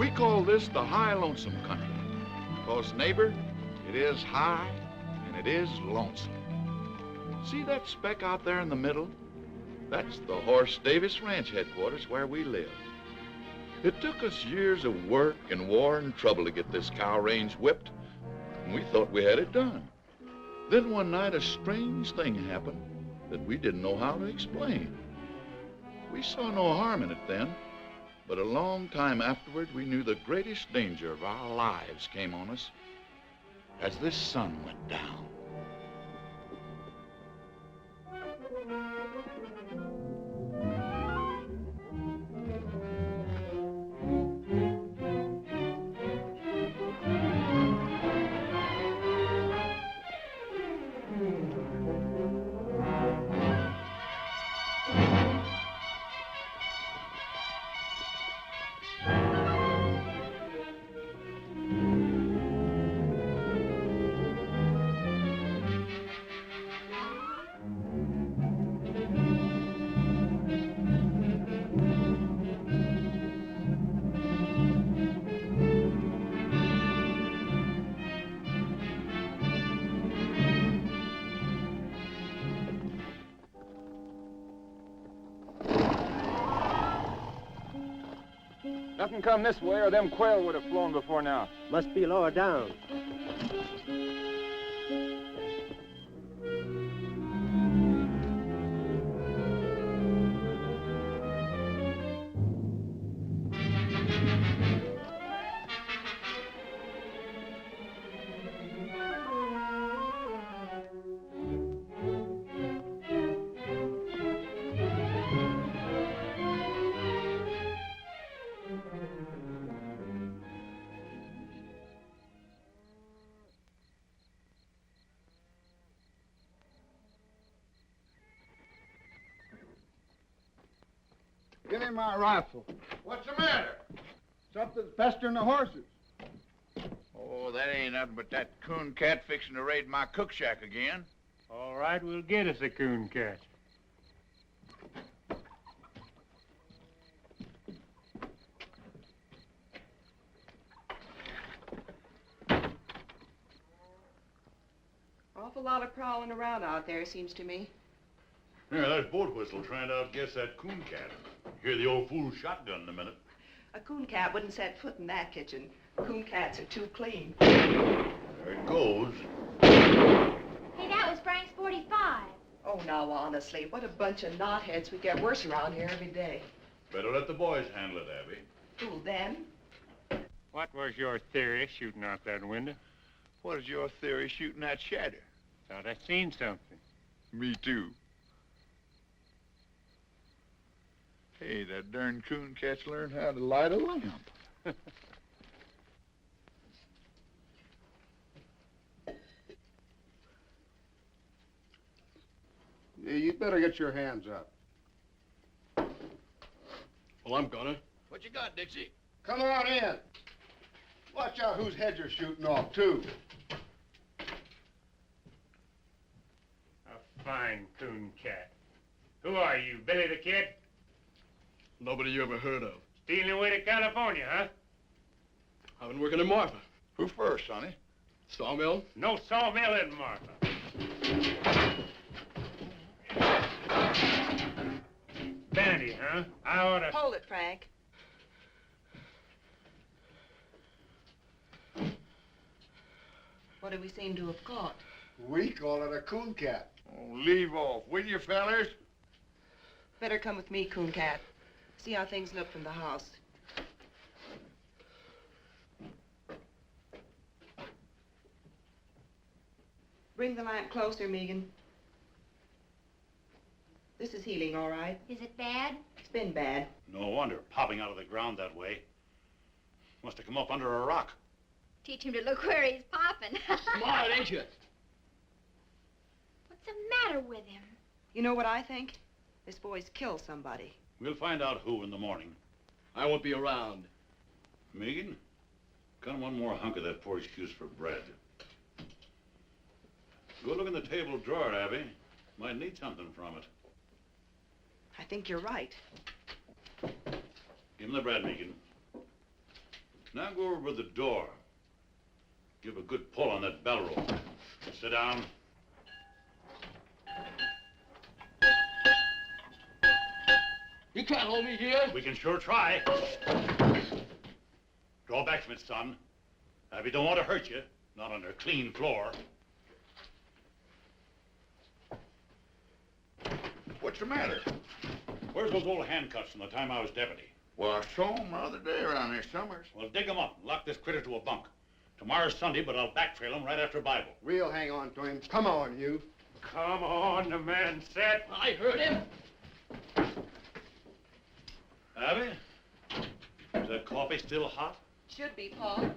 We call this the high lonesome country, because, neighbor, it is high and it is lonesome. See that speck out there in the middle? That's the Horse Davis Ranch headquarters where we live. It took us years of work and war and trouble to get this cow range whipped, and we thought we had it done. Then one night a strange thing happened that we didn't know how to explain. We saw no harm in it then, but a long time afterward we knew the greatest danger of our lives came on us as this sun went down. Nothing come this way or them quail would have flown before now. Must be lower down. Give me my rifle. What's the matter? Something's pestering the horses. Oh, that ain't nothing but that cooncat fixing to raid my cook shack again. All right, we'll get us a cooncat. Awful lot of prowling around out there, seems to me. Yeah, that's boat whistle trying to outguess that cooncat. Hear the old fool shotgun in a minute. A cooncat wouldn't set foot in that kitchen. Cooncats are too clean. There it goes. Hey, that was Frank's 45. Oh, now, honestly, what a bunch of knotheads. We get worse around here every day. Better let the boys handle it, Abby. Who, them? What was your theory shooting out that window? What is your theory shooting that shadow? Thought I seen something. Me too. Hey, that darn cooncat's learned how to light a lamp. Yeah, you'd better get your hands up. Well, I'm gonna. What you got, Dixie? Come on in. Watch out whose heads you're shooting off, too. A fine cooncat. Who are you, Billy the Kid? Nobody you ever heard of. Stealing away to California, huh? I've been working in Marfa. Who first, sonny? Sawmill? No sawmill in Marfa. Vanity, huh? I oughta... Hold it, Frank. What do we seem to have caught? We call it a cooncat. Oh, leave off, will you, fellers? Better come with me, Cooncat. See how things look from the house. Bring the lamp closer, Megan. This is healing, all right. Is it bad? It's been bad. No wonder, popping out of the ground that way. Must have come up under a rock. Teach him to look where he's popping. Smart, ain't you? What's the matter with him? You know what I think? This boy's killed somebody. We'll find out who in the morning. I won't be around. Megan, got one more hunk of that poor excuse for bread. Go look in the table drawer, Abby. Might need something from it. I think you're right. Give him the bread, Megan. Now go over to the door. Give a good pull on that bell rope. Sit down. You can't hold me here. We can sure try. Draw back from it, son. Abby don't want to hurt you. Not on her clean floor. What's the matter? Where's those old handcuffs from the time I was deputy? Well, I saw him the other day around here somewhere. Well, dig them up and lock this critter to a bunk. Tomorrow's Sunday, but I'll backtrail him right after Bible. We'll hang on to him. Come on, you. Come on, the man said. I heard him. Abby? Is that coffee still hot? Should be, Paul.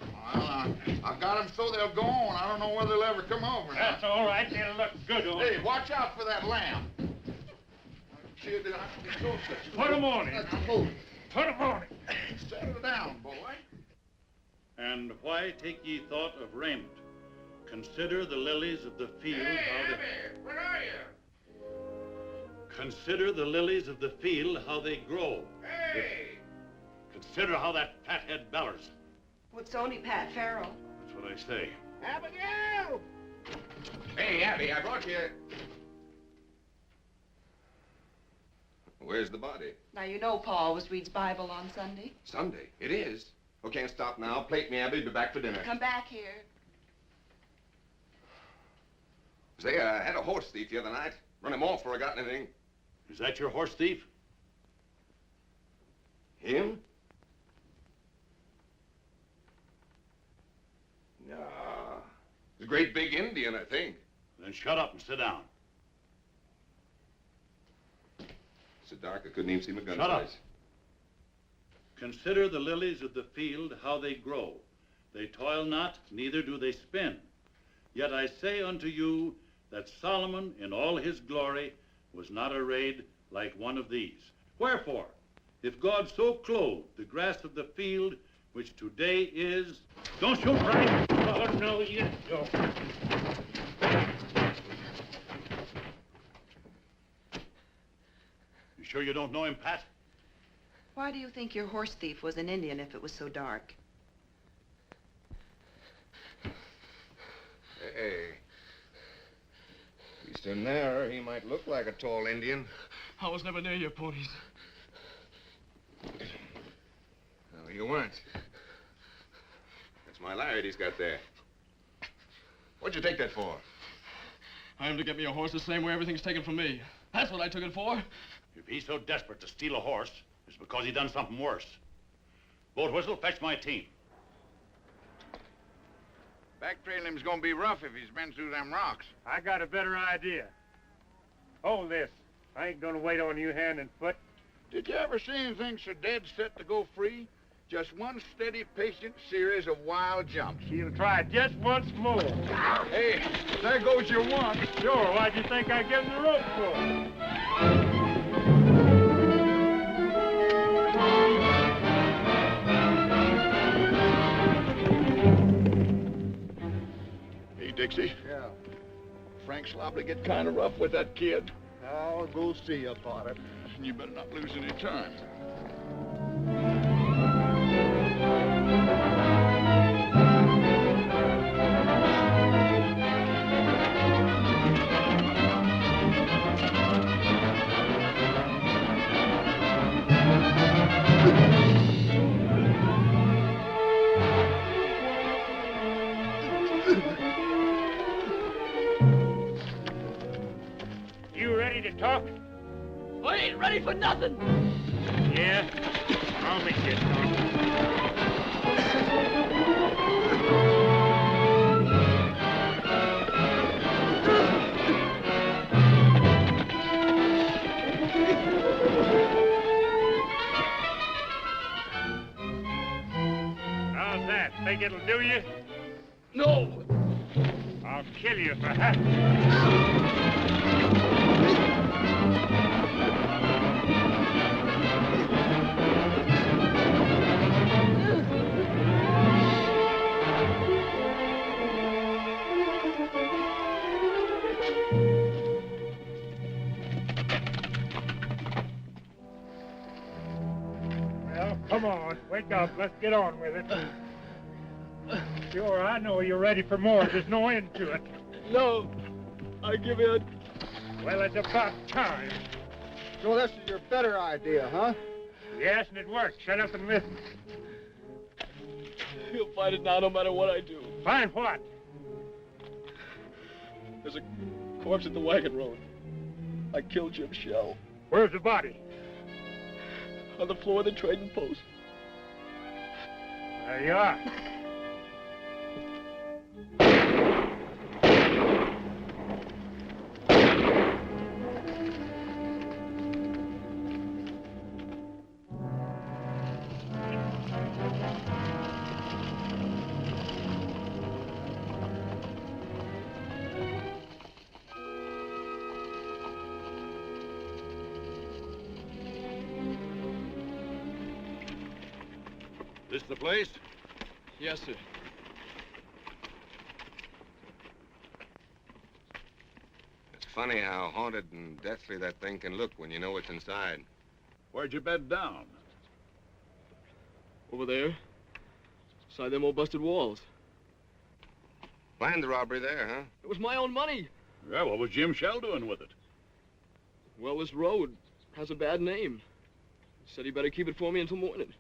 Well, I got them so they'll go on. I don't know whether they'll ever come over. That's all right. They'll look good on Hey, watch out for that lamb. See, Put 'em on him. Put 'em on him. Settle down, boy. And why take ye thought of raiment? Consider the lilies of the field. Where are you? Consider the lilies of the field, how they grow. Hey! Consider how that fathead bellers. Well, it's only Pat Farrell. That's what I say. Abigail! Hey, Abby, I brought you... Where's the body? Now, you know Paul always reads Bible on Sunday. Sunday. It is. Oh, can't stop now. Plate me, Abby. Be back for dinner. Come back here. Say, I had a horse thief the other night. Run him off before I got anything. Is that your horse thief? Him? Nah. He's a great big Indian, I think. Then shut up and sit down. It's so dark I couldn't even see my gun Shut up. sights. Consider the lilies of the field, how they grow. They toil not, neither do they spin. Yet I say unto you that Solomon in all his glory was not arrayed like one of these. Wherefore, if God so clothed the grass of the field, which today is... Don't shoot, Frank! Oh, no, you don't. You sure you don't know him, Pat? Why do you think your horse thief was an Indian if it was so dark? Hey. He's in there. He might look like a tall Indian. I was never near your ponies. No, you weren't. That's my lariat he's got there. What'd you take that for? I am to get me a horse the same way everything's taken from me. That's what I took it for. If he's so desperate to steal a horse, it's because he done something worse. Boat whistle, fetch my team. Backtrailing him's gonna be rough if he's been through them rocks. I got a better idea. Hold this. I ain't gonna wait on you hand and foot. Did you ever see anything so dead set to go free? Just one steady, patient series of wild jumps. She'll try just once more. Hey, there goes your one. Sure, why'd you think I give him the rope for? Hey, Dixie. Yeah. Frank's liable to get kind of rough with that kid. I'll go see about it. You better not lose any time. You ready to talk? I ain't ready for nothing. Yeah? I'll make you talk. How's that? Think it'll do you? No. I'll kill you for having. on. Wake up. Let's get on with it. Sure, I know you're ready for more. There's no end to it. No, I give in. Well, it's about time. So this is your better idea, huh? Yes, and it worked. Shut up and listen. He'll find it now no matter what I do. Find what? There's a corpse at the wagon road. I killed Jim Shell. Where's the body? On the floor of the trading post. There you are. This the place? Yes, sir. It's funny how haunted and deathly that thing can look when you know what's inside. Where'd you bed down? Over there. Beside them old busted walls. Planned the robbery there, huh? It was my own money. Yeah, what was Jim Shell doing with it? Well, this road has a bad name. He said he better keep it for me until morning.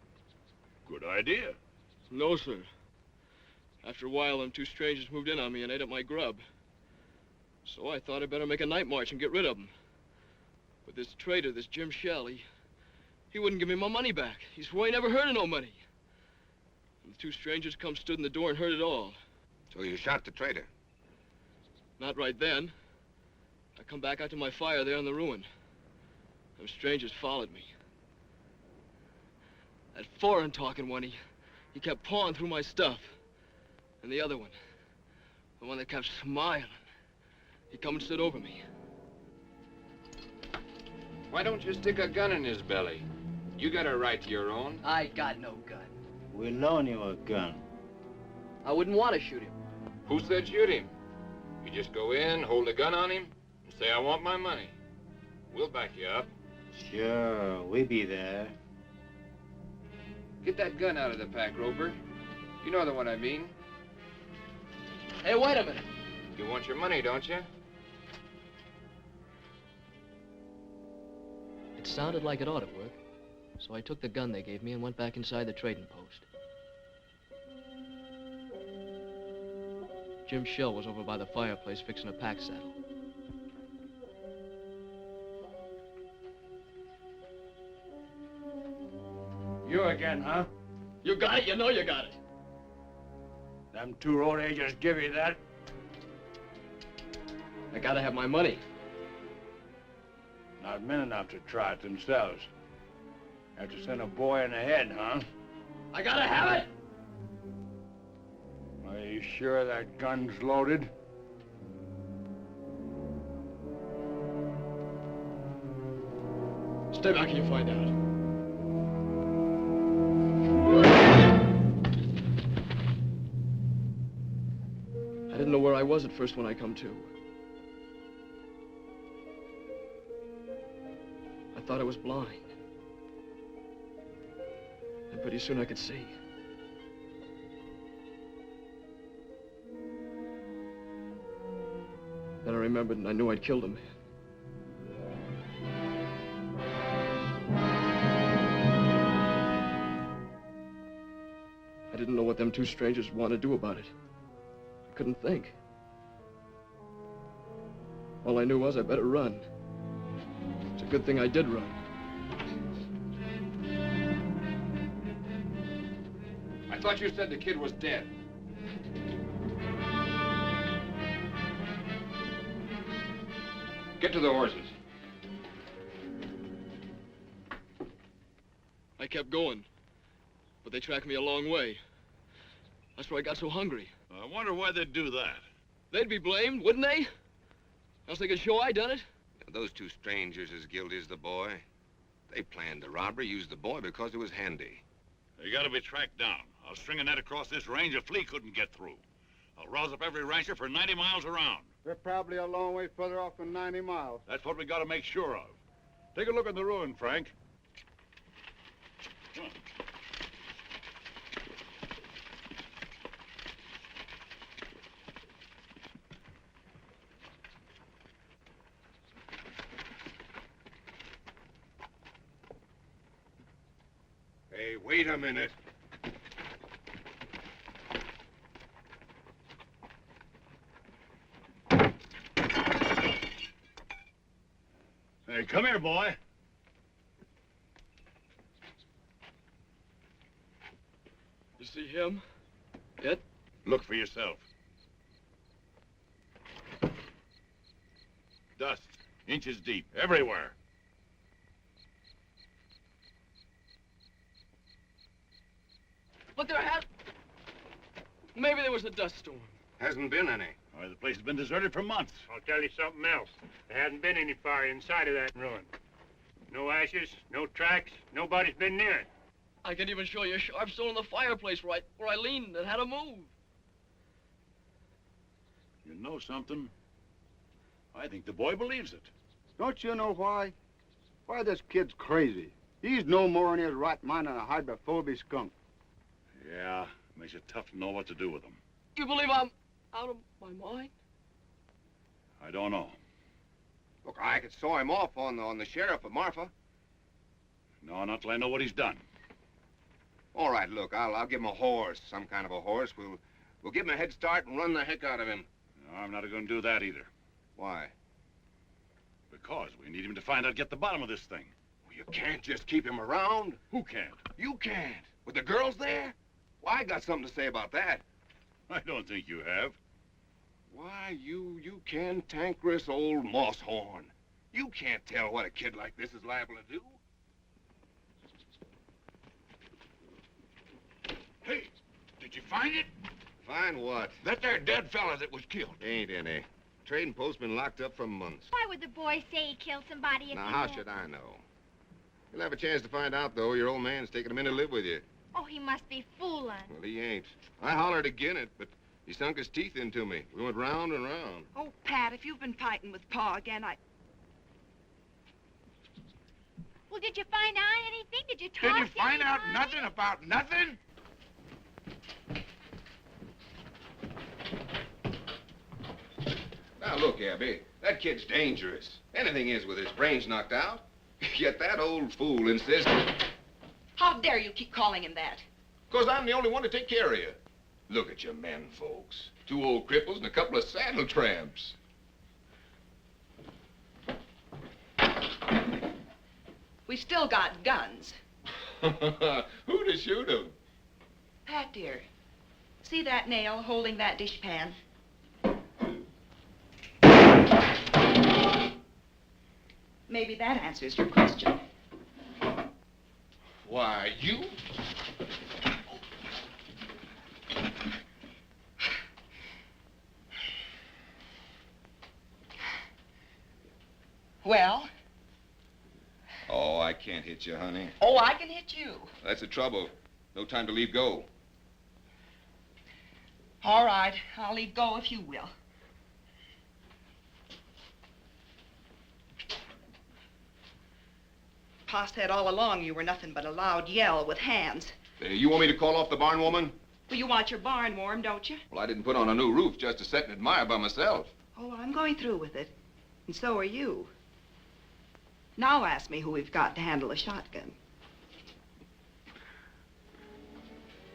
Good idea. No, sir. After a while, them two strangers moved in on me and ate up my grub. So I thought I'd better make a night march and get rid of them. But this traitor, this Jim Shell, he wouldn't give me my money back. He swore he never heard of no money. And the two strangers come stood in the door and heard it all. So you shot the traitor? Not right then. I come back out to my fire there in the ruin. Them strangers followed me. That foreign-talking one, he kept pawing through my stuff. And the other one, the one that kept smiling, he come and stood over me. Why don't you stick a gun in his belly? You got a right to your own. I got no gun. We'll loan you a gun. I wouldn't want to shoot him. Who said shoot him? You just go in, hold a gun on him, and say, I want my money. We'll back you up. Sure, we'll be there. Get that gun out of the pack, Roper. You know the one I mean. Hey, wait a minute. You want your money, don't you? It sounded like it ought to work. So I took the gun they gave me and went back inside the trading post. Jim Shell was over by the fireplace fixing a pack saddle. You again, huh? You got it, you know you got it. Them two road agents give you that? I gotta have my money. Not men enough to try it themselves. Have to send a boy in the head, huh? I gotta have it! Are you sure that gun's loaded? Stay back and you find out. I didn't know where I was at first when I come to. I thought I was blind. And pretty soon I could see. Then I remembered and I knew I'd killed a man. I didn't know what them two strangers wanted to do about it. I couldn't think. All I knew was I better run. It's a good thing I did run. I thought you said the kid was dead. Get to the horses. I kept going, but they tracked me a long way. That's where I got so hungry. I wonder why they'd do that. They'd be blamed, wouldn't they? Else they could show I done it. Those two strangers as guilty as the boy. They planned the robbery, used the boy because it was handy. They gotta be tracked down. I'll string a net across this range a flea couldn't get through. I'll rouse up every rancher for 90 miles around. They're probably a long way further off than 90 miles. That's what we gotta make sure of. Take a look at the ruin, Frank. Come on. Wait a minute. Hey, come here, boy. You see him? It? Look for yourself. Dust, inches deep, everywhere. But there had... Maybe there was a dust storm. Hasn't been any. Why, the place has been deserted for months. I'll tell you something else. There hasn't been any fire inside of that ruin. No ashes, no tracks, nobody's been near it. I can even show you a sharp stone in the fireplace where I leaned and had to move. You know something? I think the boy believes it. Don't you know why? Why, this kid's crazy. He's no more in his right mind than a hydrophobic skunk. Yeah, makes it tough to know what to do with him. You believe I'm out of my mind? I don't know. Look, I could saw him off on the sheriff of Marfa. No, not till I know what he's done. All right, look, I'll give him a horse, some kind of a horse. We'll give him a head start and run the heck out of him. No, I'm not going to do that either. Why? Because we need him to find out, get the bottom of this thing. Well, you can't just keep him around. Who can't? You can't. With the girls there? Well, I got something to say about that. I don't think you have. Why, you cantankerous old moss-horn. You can't tell what a kid like this is liable to do. Hey, did you find it? Find what? That there dead fella that was killed. Ain't any. Trading post's been locked up for months. Why would the boy say he killed somebody if Now, he how did? should I know? You'll have a chance to find out, though. Your old man's taking him in to live with you. Oh, he must be fooling. Well, he ain't. I hollered again it, but he sunk his teeth into me. We went round and round. Oh, Pat, if you've been fighting with Pa again, Well, did you find out anything? Did you talk Did you to find out anybody? nothing about nothing? Now, look, Abby, that kid's dangerous. Anything is with his brains knocked out. Yet that old fool insists... How dare you keep calling him that? Because I'm the only one to take care of you. Look at you men, folks. 2 old cripples and a couple of saddle tramps. We still got guns. Who to shoot 'em? Pat, dear, see that nail holding that dishpan? Maybe that answers your question. Why, you... Well? Oh, I can't hit you, honey. Oh, I can hit you. That's the trouble. No time to leave go. All right, I'll leave go if you will. Pa said all along you were nothing but a loud yell with hands. You want me to call off the barn woman? Well, you want your barn warm, don't you? Well, I didn't put on a new roof just to sit and admire by myself. Oh, well, I'm going through with it. And so are you. Now ask me who we've got to handle a shotgun.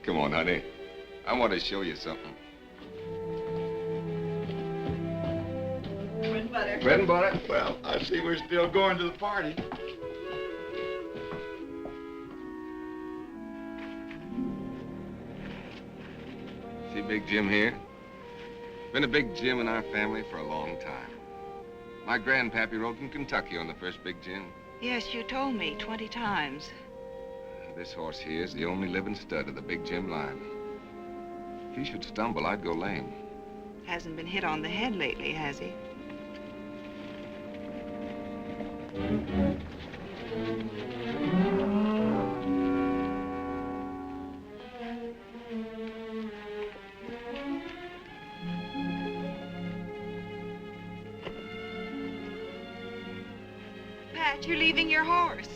Come on, honey. I want to show you something. Bread and butter. Bread and butter? Well, I see we're still going to the party. See Big Jim here? Been a Big Jim in our family for a long time. My grandpappy rode from Kentucky on the first Big Jim. Yes, you told me 20 times. This horse here is the only living stud of the Big Jim line. If he should stumble, I'd go lame. Hasn't been hit on the head lately, has he? Pat, you're leaving your horse.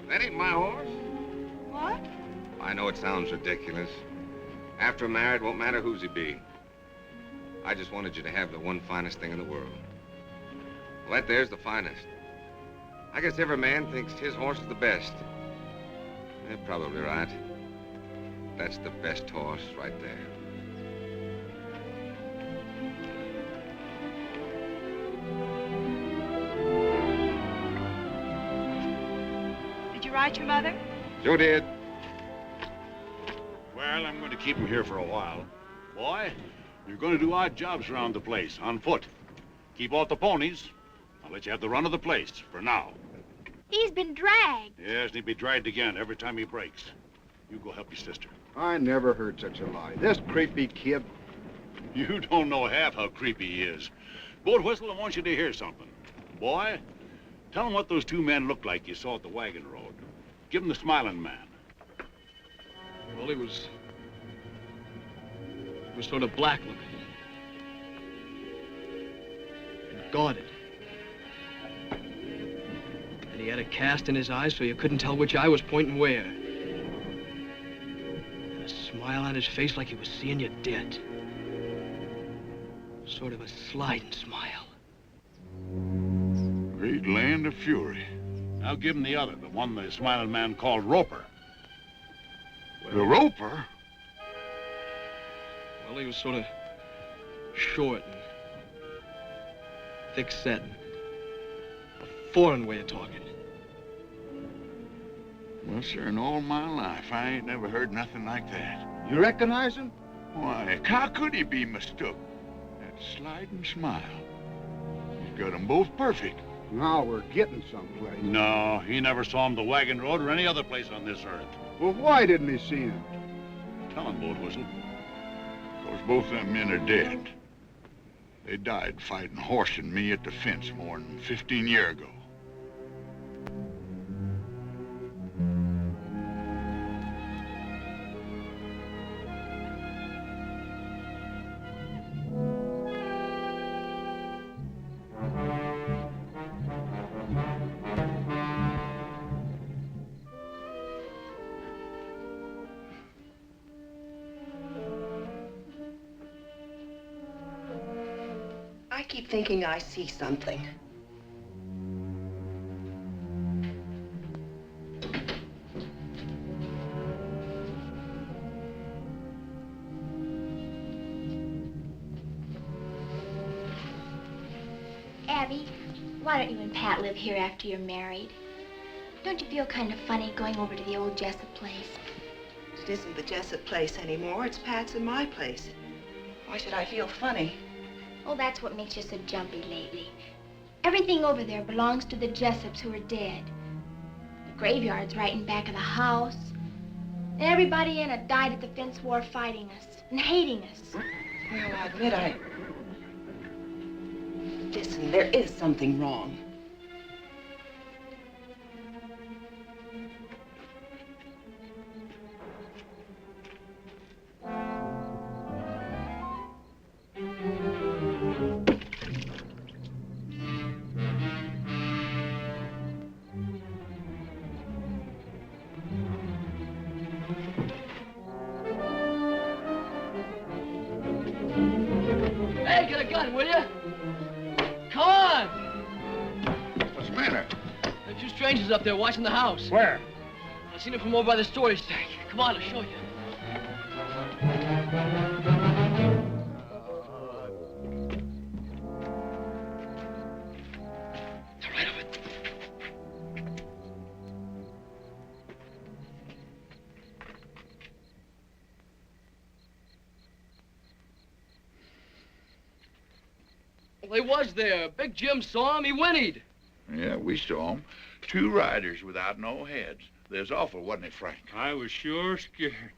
That ain't my horse. What? I know it sounds ridiculous. After I'm married, won't matter whose he be. I just wanted you to have the one finest thing in the world. Well, that there's the finest. I guess every man thinks his horse is the best. You're probably right. That's the best horse right there. Did you write your mother? Sure did. Well, I'm going to keep him here for a while. Boy, you're going to do odd jobs around the place, on foot. Keep off the ponies. I'll let you have the run of the place, for now. He's been dragged. Yes, and he'll be dragged again every time he breaks. You go help your sister. I never heard such a lie. This creepy kid. You don't know half how creepy he is. Boat Whistle, I want you to hear something. Boy, tell him what those two men looked like you saw at the wagon road. Give him the smiling man. Well, he was sort of black looking. And guarded. And he had a cast in his eyes so you couldn't tell which eye was pointing where. And a smile on his face like he was seeing you dead. Sort of a sliding smile. Great land of fury. Now give him the other, the one the smiling man called Roper. Well, The Roper? Well, he was sort of short and thick-set. A foreign way of talking. Well, sir, in all my life, I ain't never heard nothing like that. You recognize him? Why, how could he be mistook? That sliding smile. He's got 'em both perfect. Now we're getting someplace. No, he never saw him the wagon road or any other place on this earth. Well, why didn't he see him? Tell him, Boat Whistle. 'Cause both them men are dead. They died fighting horse and me at the fence more than 15 years ago. I keep thinking I see something. Abby, why don't you and Pat live here after you're married? Don't you feel kind of funny going over to the old Jessup place? It isn't the Jessup place anymore. It's Pat's and my place. Why should I feel funny? Oh, that's what makes you so jumpy lately. Everything over there belongs to the Jessups who are dead. The graveyard's right in back of the house. And everybody in it died at the fence war fighting us and hating us. Well, I admit Listen, there is something wrong. Hey, get a gun, will you? Come on! What's the matter? There are two strangers up there watching the house. Where? I seen them from over by the storage tank. Come on, I'll show you. They're right over it. Well, he was there. Big Jim saw him. He whinnied. Yeah, we saw 'em. Two riders without no heads. There's awful, wasn't it, Frank? I was sure scared.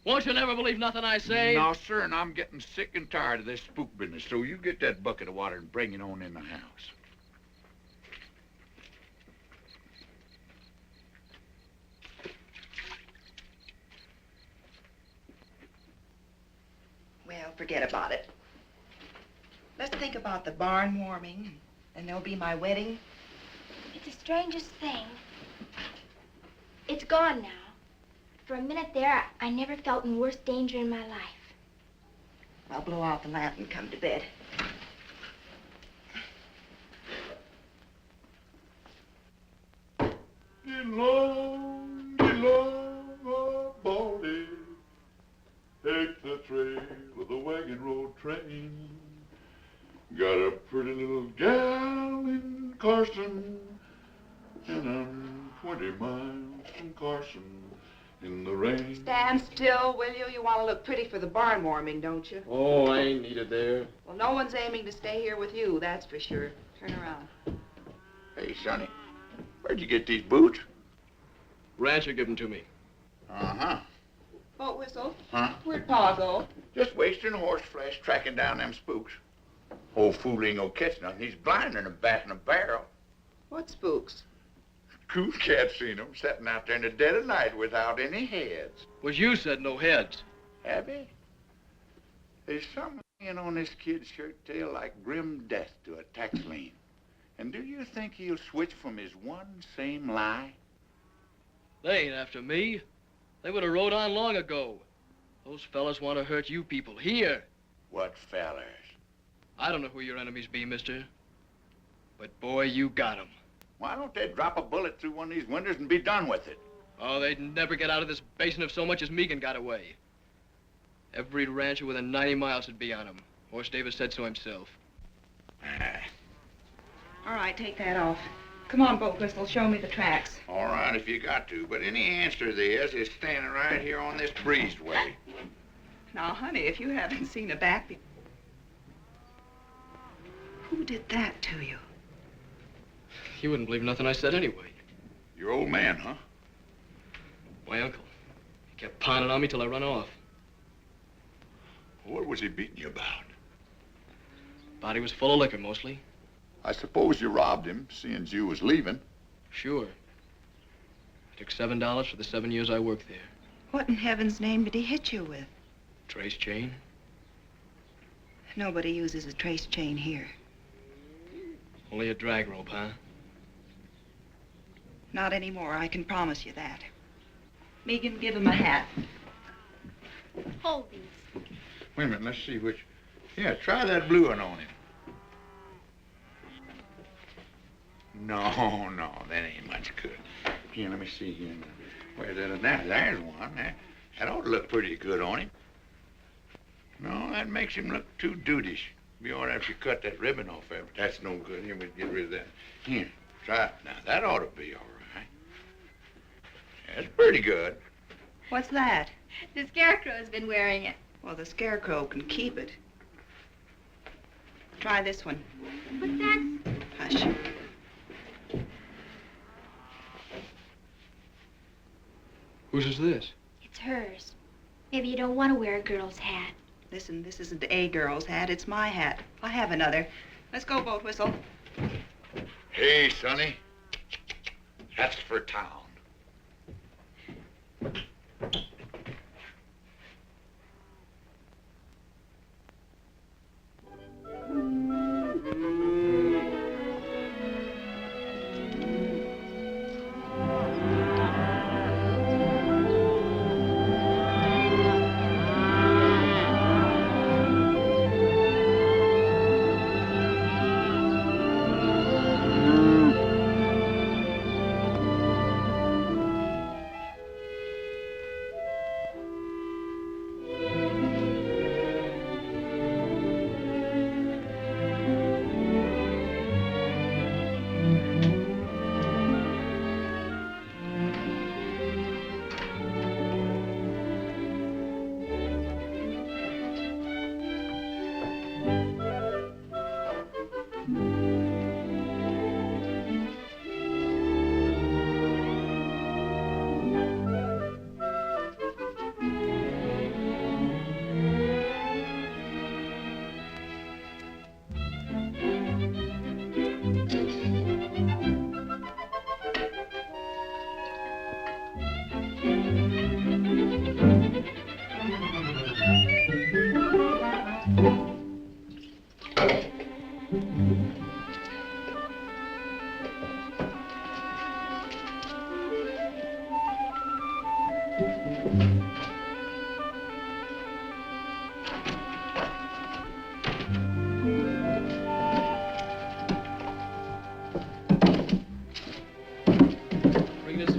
Won't you never believe nothing I say? No, sir, and I'm getting sick and tired of this spook business, so you get that bucket of water and bring it on in the house. Well, forget about it. Let's think about the barn warming, and there'll be my wedding. It's the strangest thing. It's gone now. For a minute there, I never felt in worse danger in my life. I'll blow out the lamp and come to bed. Get low, get low. a pretty little gal in Carson, and I'm 20 miles from Carson in the rain. Stand still, will you? You want to look pretty for the barn warming, don't you? Oh, I ain't needed there. Well, no one's aiming to stay here with you, that's for sure. Turn around. Hey, Sonny, where'd you get these boots? Rancher gave them to me. Uh-huh. Boat whistle? Huh? Where'd Pa go? Just wasting horse flesh tracking down them spooks. Old fool ain't gonna catch nothing. He's blind in a bat in a barrel. What spooks? Cooncat seen them sitting out there in the dead of night without any heads. Was you said no heads. Have he? There's something on this kid's shirt tail like grim death to a tax lien. And do you think he'll switch from his one same lie? They ain't after me. They would have rode on long ago. Those fellas want to hurt you people here. What fellers? I don't know who your enemies be, mister. But boy, you got 'em. Why don't they drop a bullet through one of these windows and be done with it? Oh, they'd never get out of this basin if so much as Megan got away. Every rancher within 90 miles would be on 'em. Horse Davis said so himself. All right, take that off. Come on, Boat Whistle, show me the tracks. All right, if you got to, but any answer there's is standing right here on this breezeway. Now, honey, if you haven't seen a back... Who did that to you? You wouldn't believe nothing I said anyway. Your old man, huh? My uncle. He kept pounding on me till I run off. What was he beating you about? Body was full of liquor, mostly. I suppose you robbed him, seeing you was leaving. Sure. I took $7 for the 7 years I worked there. What in heaven's name did he hit you with? Trace chain. Nobody uses a trace chain here. Only a drag rope, huh? Not anymore, I can promise you that. Megan, give him a hat. Hold these. Wait a minute, let's see which... Yeah, try that blue one on him. No, that ain't much good. Here, let me see here. Where's that? There's one. That ought to look pretty good on him. No, that makes him look too dudeish. Be all right if you cut that ribbon off there, but that's no good. Here, we'll get rid of that. Here, try it. Now, that ought to be all right. That's pretty good. What's that? The Scarecrow's been wearing it. Well, the Scarecrow can keep it. Try this one. What's that? Hush. Whose is this? It's hers. Maybe you don't want to wear a girl's hat. Listen, this isn't a girl's hat, it's my hat. I have another. Let's go, Boat Whistle. Hey, Sonny. That's for town.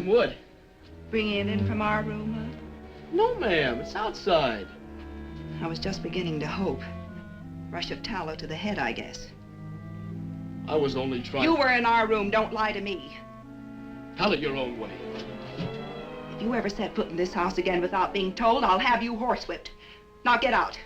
Wood. Bringing it in from our room, huh? No, ma'am. It's outside. I was just beginning to hope. Rush of tallow to the head, I guess. I was only trying... You were in our room. Don't lie to me. Tell it your own way. If you ever set foot in this house again without being told, I'll have you horsewhipped. Now get out.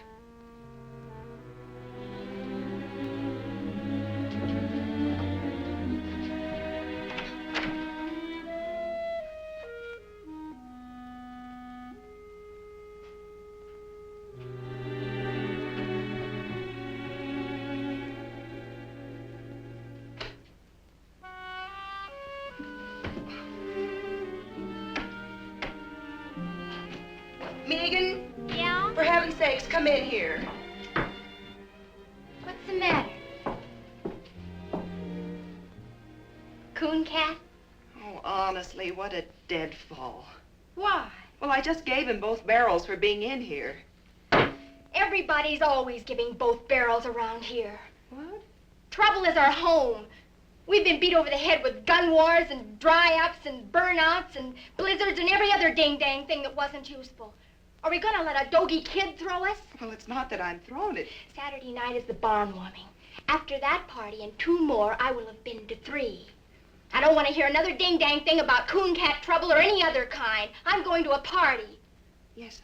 Megan? Yeah? For heaven's sakes, come in here. What's the matter? Cooncat? Oh, honestly, what a deadfall. Why? Well, I just gave him both barrels for being in here. Everybody's always giving both barrels around here. What? Trouble is our home. We've been beat over the head with gun wars and dry-ups and burnouts and blizzards and every other ding-dang thing that wasn't useful. Are we gonna let a doggy kid throw us? Well, it's not that I'm throwing it. Saturday night is the barn warming. After that party and 2 more, I will have been to 3. I don't want to hear another ding-dang thing about cooncat trouble or any other kind. I'm going to a party. Yes'm.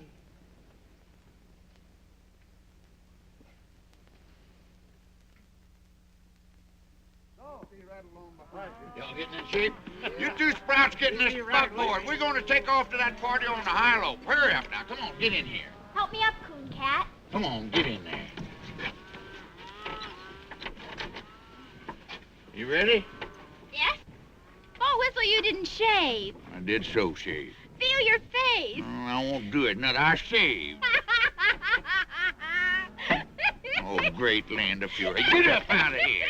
Y'all getting in shape? You two sprouts get in this buckboard. We're going to take off to that party on the high lope. Hurry up now. Come on, get in here. Help me up, Cooncat. Come on, get in there. You ready? Yes? Oh, Whistle, you didn't shave. I did so shave. Feel your face. I won't do it. Not I shaved. Oh, great land of fury. Get up out of here.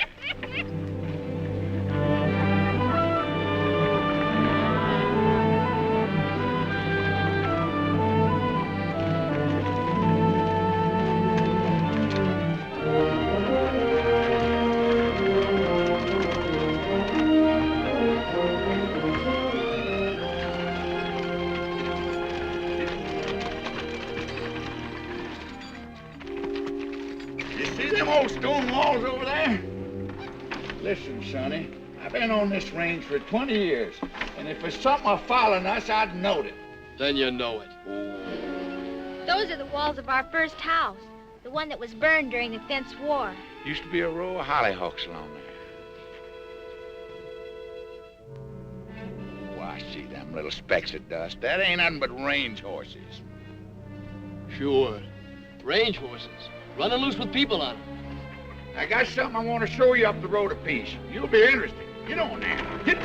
Listen, Sonny, I've been on this range for 20 years, and if there's something following us, I'd know it. Then you know it. Those are the walls of our first house, the one that was burned during the Fence War. Used to be a row of hollyhocks along there. Why, see them little specks of dust. That ain't nothing but range horses. Sure. Range horses. Running loose with people on them. I got something I want to show you up the road a piece. You'll be interested. Get on there. Get.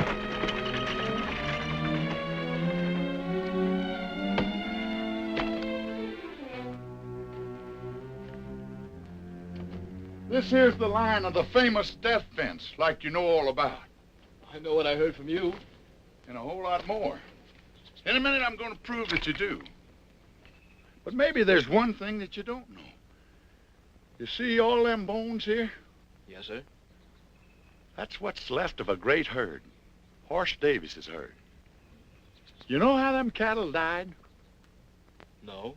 This here's the line of the famous death fence, like you know all about. I know what I heard from you. And a whole lot more. In a minute, I'm going to prove that you do. But maybe there's one thing that you don't know. You see all them bones here? Yes, sir. That's what's left of a great herd. Horse Davis's herd. You know how them cattle died? No.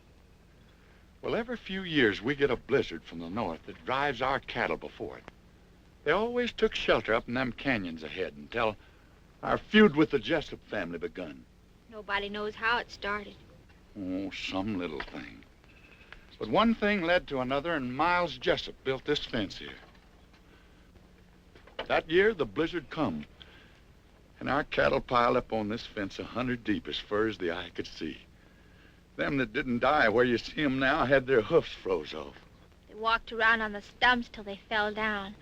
Well, every few years we get a blizzard from the north that drives our cattle before it. They always took shelter up in them canyons ahead until our feud with the Jessup family begun. Nobody knows how it started. Oh, some little thing. But one thing led to another, and Miles Jessup built this fence here. That year, the blizzard come, and our cattle piled up on this fence 100 deep as far as the eye could see. Them that didn't die where you see 'em now had their hoofs froze off. They walked around on the stumps till they fell down.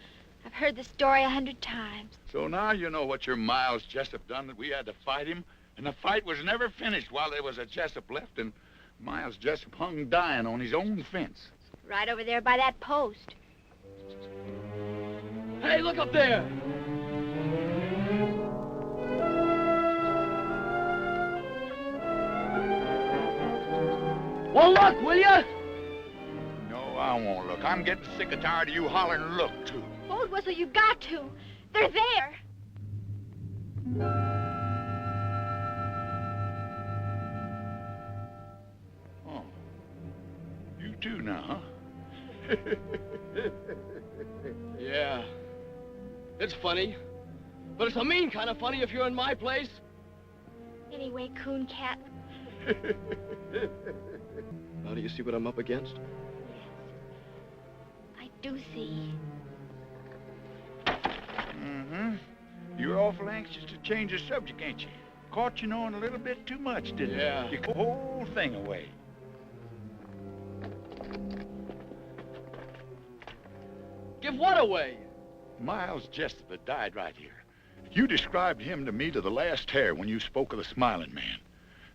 I've heard the story 100 times. So now you know what your Miles Jessup done, that we had to fight him, and the fight was never finished while there was a Jessup left, and Miles Jessup hung dying on his own fence. Right over there by that post. Hey, look up there! Well, look, will ya? No, I won't look. I'm getting sick and tired of you hollering look, too. Old Whistle, you've got to. They're there. Oh. You too now, huh? Yeah. It's funny. But it's a mean kind of funny if you're in my place. Anyway, Cooncat, Now do you see what I'm up against? I do see. Mm-hmm. You're awful anxious to change the subject, ain't you? Caught you knowing a little bit too much, didn't Yeah. you? You put the whole thing away. Give what away? Miles Jessup that died right here. You described him to me to the last hair when you spoke of the Smiling Man.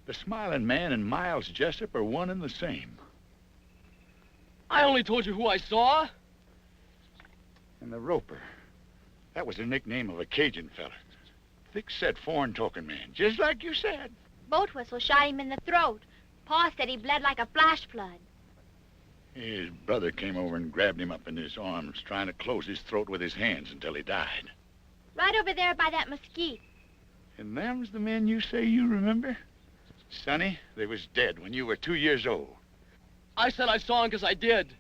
The Smiling Man and Miles Jessup are one and the same. I only told you who I saw. And the Roper. That was the nickname of a Cajun fella. Thick-set, foreign-talking man, just like you said. Boat whistle shot him in the throat. Pa said he bled like a flash flood. His brother came over and grabbed him up in his arms, trying to close his throat with his hands until he died. Right over there by that mesquite. And them's the men you say you remember? Sonny, they was dead when you were 2 years old. I said I saw him because I did.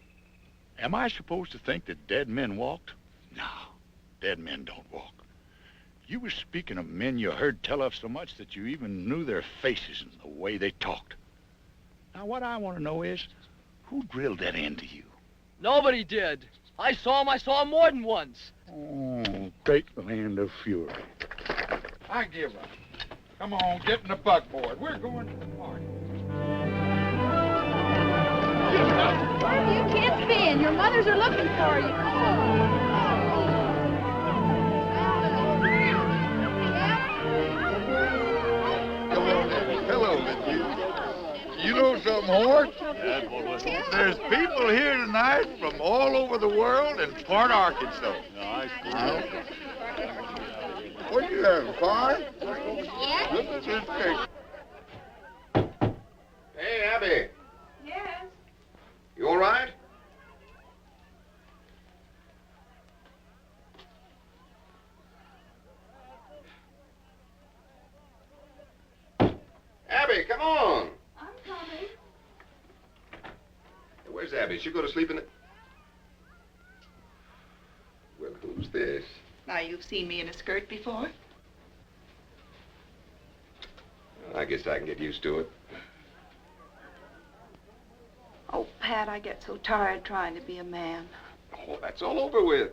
Am I supposed to think that dead men walked? No, dead men don't walk. You were speaking of men you heard tell of so much that you even knew their faces and the way they talked. Now, what I want to know is, who drilled that into you? Nobody did. I saw him more than once. Oh, great land of fury. I give up. Come on, get in the buckboard. We're going to the party. Where have you kids been? Your mothers are looking for you. Come on. Hello, Mitzi. You know something, Hort? There's people here tonight from all over the world and part Arkansas. What you having, fun? Yes? Look at this cake. Hey, Abby. Yes. You all right? Abby, come on. I'm coming. Where's Abby? She'll go to sleep in the... Well, who's this? Now, you've seen me in a skirt before? I guess I can get used to it. Oh, Pat, I get so tired trying to be a man. Oh, that's all over with.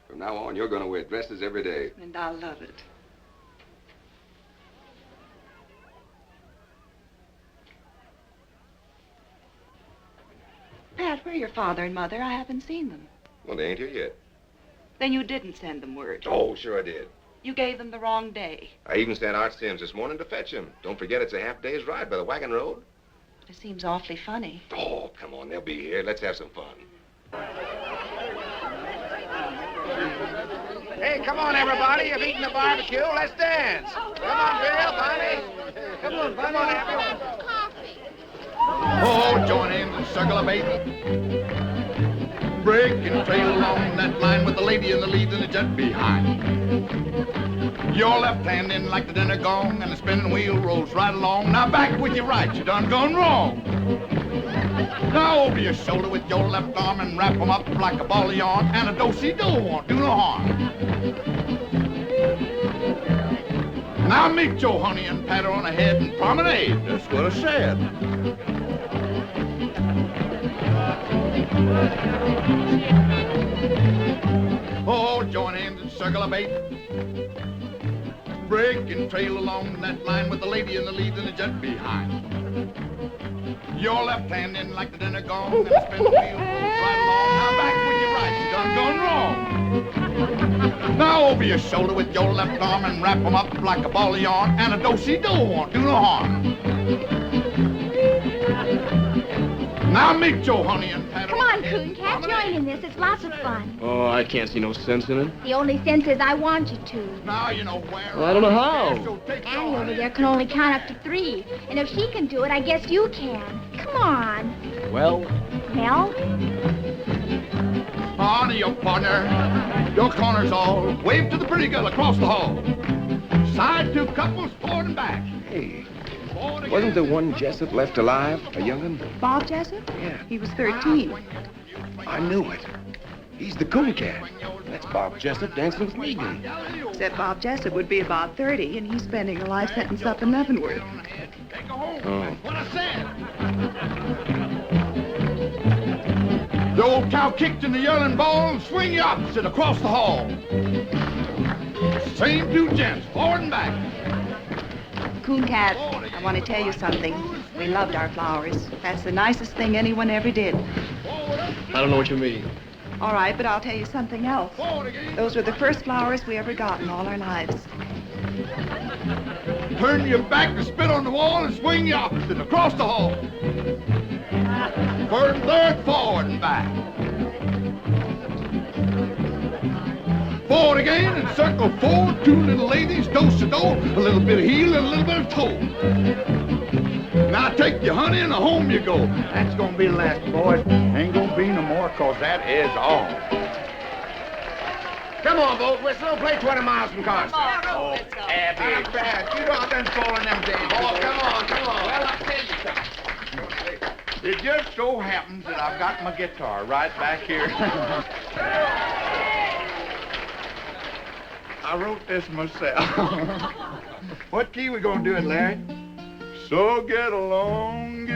From now on, you're going to wear dresses every day. And I love it. Pat, where are your father and mother? I haven't seen them. Well, they ain't here yet. Then you didn't send them word. Oh, sure I did. You gave them the wrong day. I even sent Art Sims this morning to fetch him. Don't forget it's a half day's ride by the wagon road. It seems awfully funny. Oh, come on, they'll be here. Let's have some fun. Hey, come on, everybody. You've eaten the barbecue. Let's dance. Come on, Bill, Bonnie. Come on, Bonnie. Come on, everyone. Oh, join hands and circle a baby. Break and trail along that line with the lady in the lead and the jet behind. Your left hand in like the dinner gong and the spinning wheel rolls right along. Now back with your right, you done gone wrong. Now over your shoulder with your left arm and wrap 'em up like a ball of yarn. And a do-si-do won't do no harm. Now meet your honey and pat her on the head and promenade. That's what I said. Oh, join hands and circle a bait. Break and trail along that line with the lady in the lead and the jet behind. Your left hand in like the dinner gong and spin the wheel rolls right along. Now back with your right, you done gone wrong. Now over your shoulder with your left arm and wrap 'em up like a ball of yarn. And a do-si-do won't do no harm. Now meet your honey and pat her. Come on, Cooncat, join in this. It's lots of fun. Oh, I can't see no sense in it. The only sense is I want you to. Now you know where. Well, I don't know how. Annie over there can only count up to 3. And if she can do it, I guess you can. Come on. Well? Well? Honey, your partner. Your corner's all. Wave to the pretty girl across the hall. Side 2 couples forward and back. Hey, wasn't the one Jessup left alive, a young'un? Bob Jessup? Yeah. He was 13. I knew it. He's the Cooncat. That's Bob Jessup dancing with Megan. Except Bob Jessup would be about 30, and he's spending a life sentence up in Leavenworth. Oh. The old cow kicked in the yelling ball and swing you opposite across the hall. Same two gents, forward and back. Cooncat, I want to tell you something. We loved our flowers. That's the nicest thing anyone ever did. I don't know what you mean. All right, but I'll tell you something else. Those were the first flowers we ever got in all our lives. Turn your back to spit on the wall and swing you opposite across the hall. First, third, forward and back. Forward again and circle forward. Two little ladies, do-si-do, a little bit of heel and a little bit of toe. Now take your honey and home you go. That's gonna be the last, boys. Ain't gonna be no more, cause that is all. Come on, boat whistle. Don't play 20 miles from Carson. Oh, Abby. Not bad. You know I've been falling them days. Oh, come on. Well, I'll tell you something. It just so happens that I've got my guitar right back here. I wrote this myself. What key we gonna do it, Larry? So get along,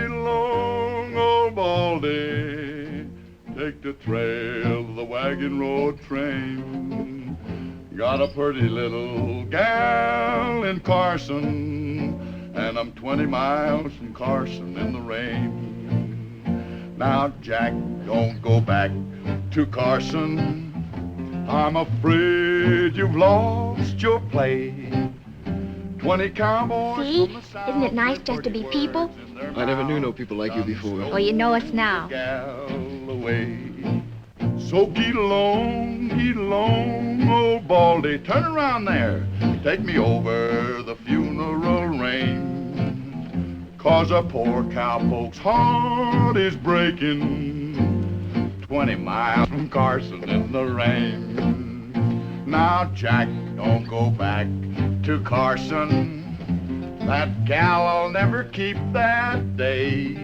old Baldy. Take the trail of the wagon road train. Got a pretty little gal in Carson, and I'm 20 miles from Carson in the rain. Now, Jack, don't go back to Carson. I'm afraid you've lost your play. 20 cowboys. See? Isn't it nice just to be people? I never knew no people like you before. Well, you know us now. So get along, old Baldy. Turn around there. Take me over the funeral range. 'Cause a poor cowpoke's heart is breaking. 20 miles from Carson in the rain. Now, Jack, don't go back to Carson. That gal'll never keep that day.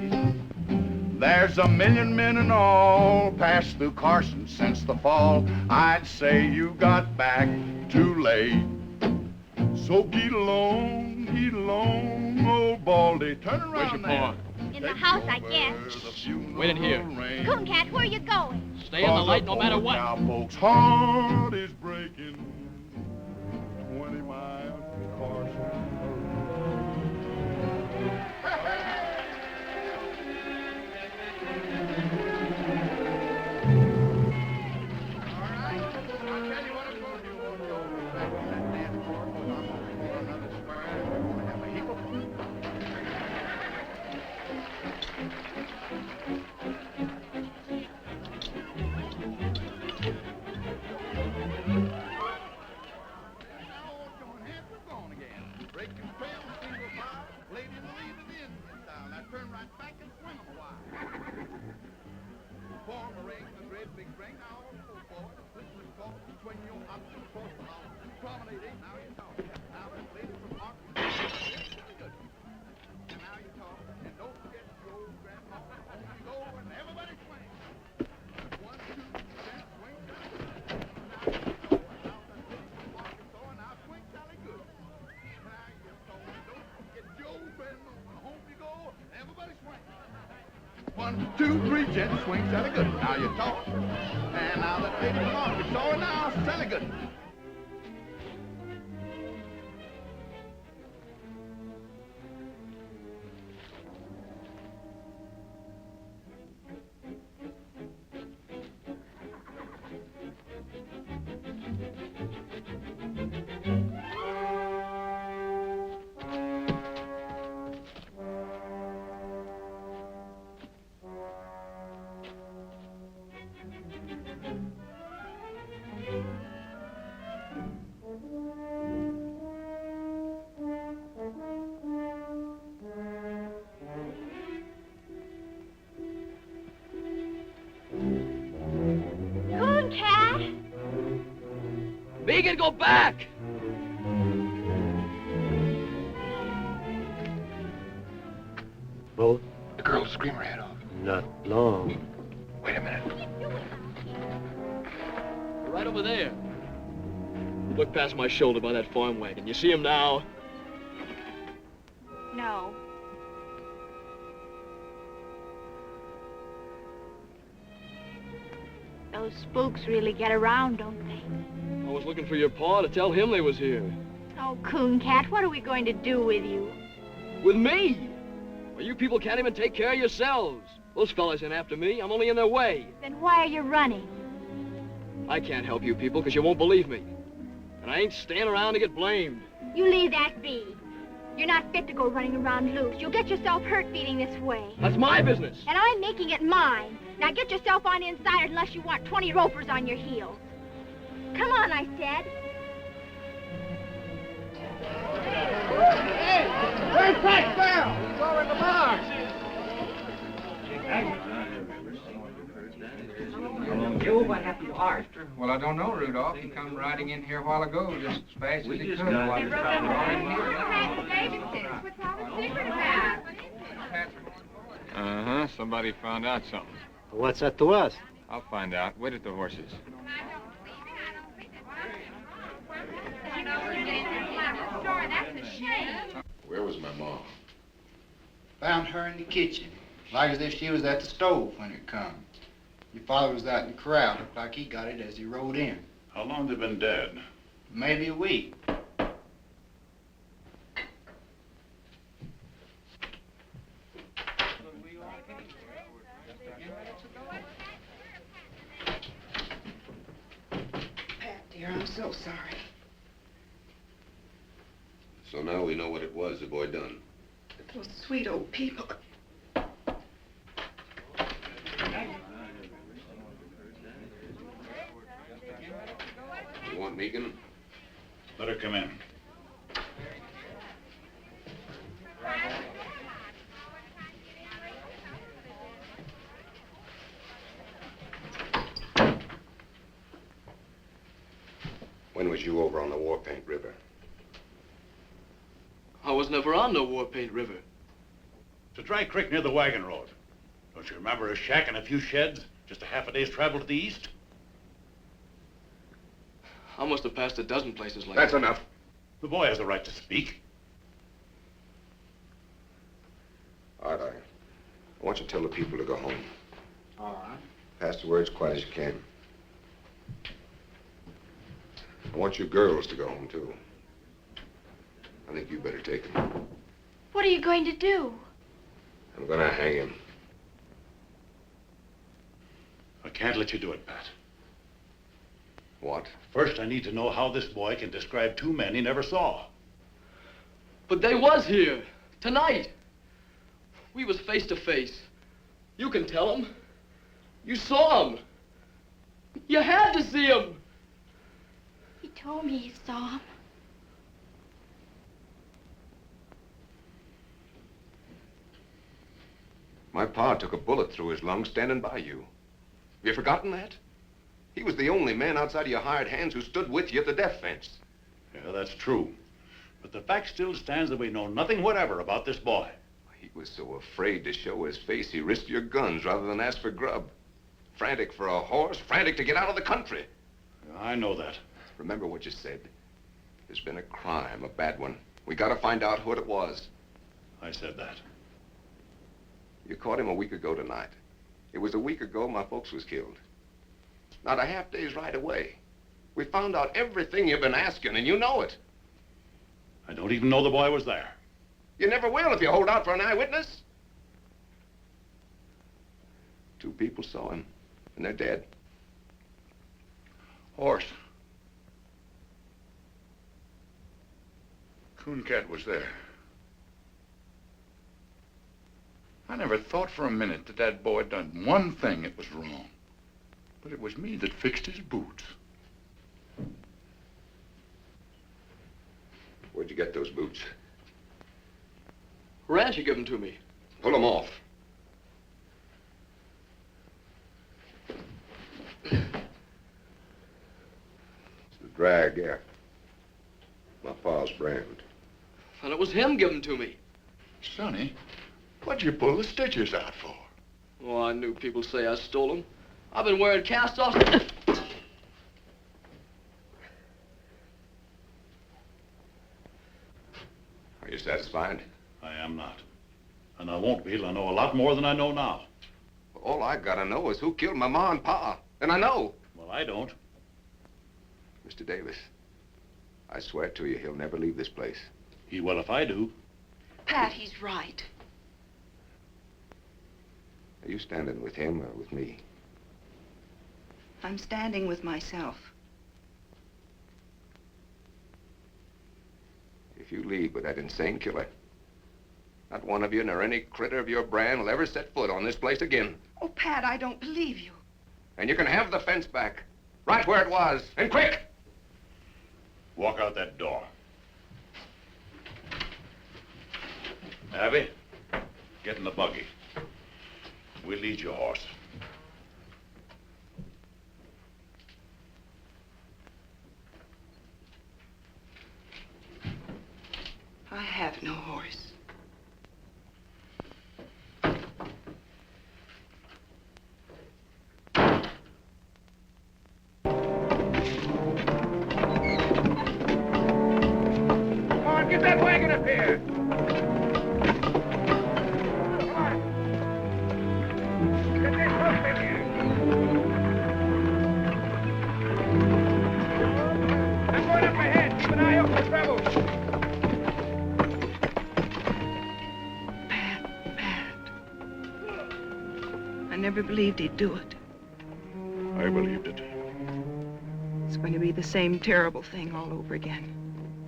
There's a million men in all passed through Carson since the fall. I'd say you got back too late. So get along, old Baldy. Turn around. Where's your there. paw? In the house, I guess. Wait in here. Cooncat, where are you going? Stay in the light no matter what. Cowpoke's heart is breaking. 20 miles from Carson. One, two, three, gents, swing, Sally good. Now you talk. And now that lady walk, it's all now, Sally good. Megan, go back! Both? The girl screamed her head off. Not long. Wait a minute. right over there. Look past my shoulder by that farm wagon. You see him now? No. Those spooks really get around, don't they? I was looking for your pa to tell him they was here. Oh, Cooncat, what are we going to do with you? With me? Well, you people can't even take care of yourselves. Those fellas ain't after me. I'm only in their way. Then why are you running? I can't help you people because you won't believe me. And I ain't staying around to get blamed. You leave that be. You're not fit to go running around loose. You'll get yourself hurt beating this way. That's my business. And I'm making it mine. Now get yourself on inside unless you want 20 ropers on your heels. Come on, I said. Hey, where's Pat Bell? He's over in the bar. Joe, what happened to Art? Well, I don't know, Rudolph. He come riding in here a while ago, just as fast as he could. Uh-huh. Somebody found out something. What's that to us? I'll find out. Wait at the horses. Where was my mom? Found her in the kitchen, like as if she was at the stove when it come. Your father was out in the corral. Looked like he got it as he rode in. How long they been dead? Maybe a week. Pat, dear, I'm so sorry. So now we know what it was the boy done. Those sweet old people. You want Megan? Let her come in. When was you over on the War Paint River? I was never on no War Paint River. It's a dry creek near the wagon road. Don't you remember a shack and a few sheds? Just a half a day's travel to the east? I must have passed a dozen places like That's that. enough. The boy has the right to speak. Art, I want you to tell the people to go home. All right. Pass the word as quiet as you can. I want you girls to go home, too. I think you better take him. What are you going to do? I'm gonna hang him. I can't let you do it, Pat. What? First, I need to know how this boy can describe two men he never saw. But they was here. Tonight. We was face to face. You can tell them. You saw him. You had to see him. He told me he saw him. My pa took a bullet through his lung standing by you. Have you forgotten that? He was the only man outside of your hired hands who stood with you at the death fence. Yeah, that's true. But the fact still stands that we know nothing whatever about this boy. He was so afraid to show his face, he risked your guns rather than ask for grub. Frantic for a horse, frantic to get out of the country. Yeah, I know that. Remember what you said. There's been a crime, a bad one. We gotta find out what it was. I said that. You caught him a week ago tonight. It was a week ago my folks was killed. Not a half day's ride away. We found out everything you've been asking, and you know it. I don't even know the boy was there. You never will if you hold out for an eyewitness. 2 people saw him, and they're dead. Horse. Cooncat was there. I never thought for a minute that that boy done one thing that was wrong. But it was me that fixed his boots. Where'd you get those boots? Rancher gave them to me. Pull them off. It's the drag, yeah. My pa's brand. And it was him giving them to me. Sonny, what'd you pull the stitches out for? Oh, I knew people'd say I stole them. I've been wearing cast-offs. You satisfied? I am not. And I won't be till I know a lot more than I know now. All I gotta know is who killed my ma and pa. And I know. Well, I don't. Mr. Davis, I swear to you, he'll never leave this place. He will if I do. Pat, he's right. Are you standing with him or with me? I'm standing with myself. If you leave with that insane killer, not one of you nor any critter of your brand will ever set foot on this place again. Oh, Pat, I don't believe you. And you can have the fence back, right where it was, and quick! Walk out that door. Abby, get in the buggy. We'll lead your horse. I have no horse. Come on, get that wagon up here. Come on. Get that hook in here. I'm going up ahead. Keep an eye out for trouble. I never believed he'd do it. I believed it. It's going to be the same terrible thing all over again.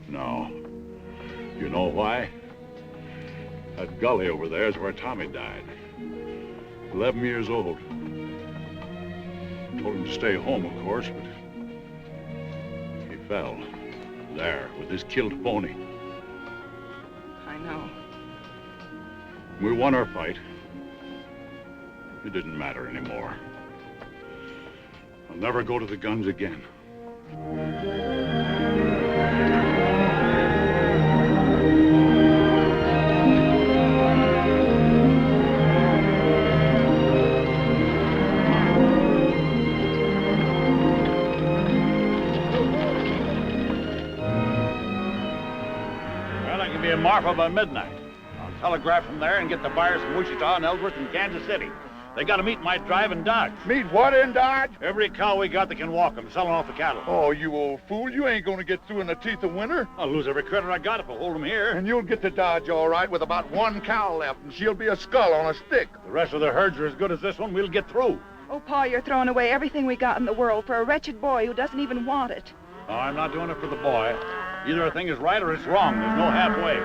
No. You know why? That gully over there is where Tommy died. 11 years old. Told him to stay home, of course, but he fell. There, with his killed pony. I know. We won our fight. It didn't matter anymore. I'll never go to the guns again. Well, I can be in Marfa by midnight. I'll telegraph from there and get the buyers from Wichita and Ellsworth and Kansas City. They got to meet my drive in Dodge. Meet what in Dodge? Every cow we got that can walk them, selling off the cattle. Oh, you old fool. You ain't gonna get through in the teeth of winter. I'll lose every critter I got if I hold them here. And you'll get to Dodge all right with about one cow left, and she'll be a skull on a stick. The rest of the herds are as good as this one. We'll get through. Oh, Pa, you're throwing away everything we got in the world for a wretched boy who doesn't even want it. Oh, I'm not doing it for the boy. Either a thing is right or it's wrong. There's no halfway.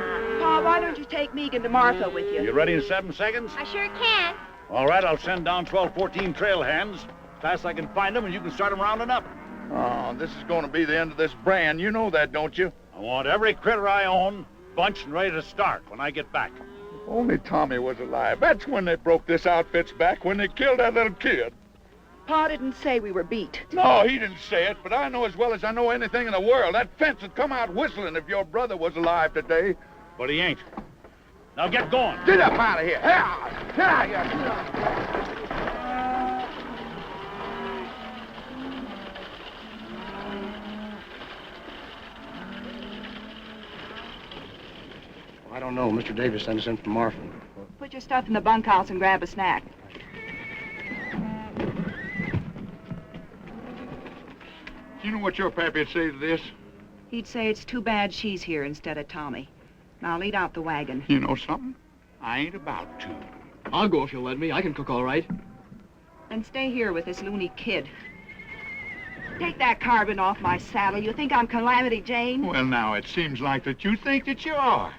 Pa, why don't you take Megan to Martha with you? You ready in 7 seconds? I sure can. All right, I'll send down 12, 14 trail hands. Fast as I can find them, and you can start them rounding up. Oh, this is gonna be the end of this brand. You know that, don't you? I want every critter I own bunched and ready to start when I get back. If only Tommy was alive. That's when they broke this outfit's back, when they killed that little kid. Pa didn't say we were beat. No, he didn't say it, but I know as well as I know anything in the world. That fence would come out whistling if your brother was alive today. But he ain't. Now get going. Get up out of here. Get out of here. I don't know. Mr. Davis sent us in from Marfa. Put your stuff in the bunkhouse and grab a snack. You know what your pappy'd say to this? He'd say it's too bad she's here instead of Tommy. Now lead out the wagon. You know something? I ain't about to. I'll go if you'll let me. I can cook all right. Then stay here with this loony kid. Take that carbon off my saddle. You think I'm Calamity Jane? Well, now, it seems like that you think that you are.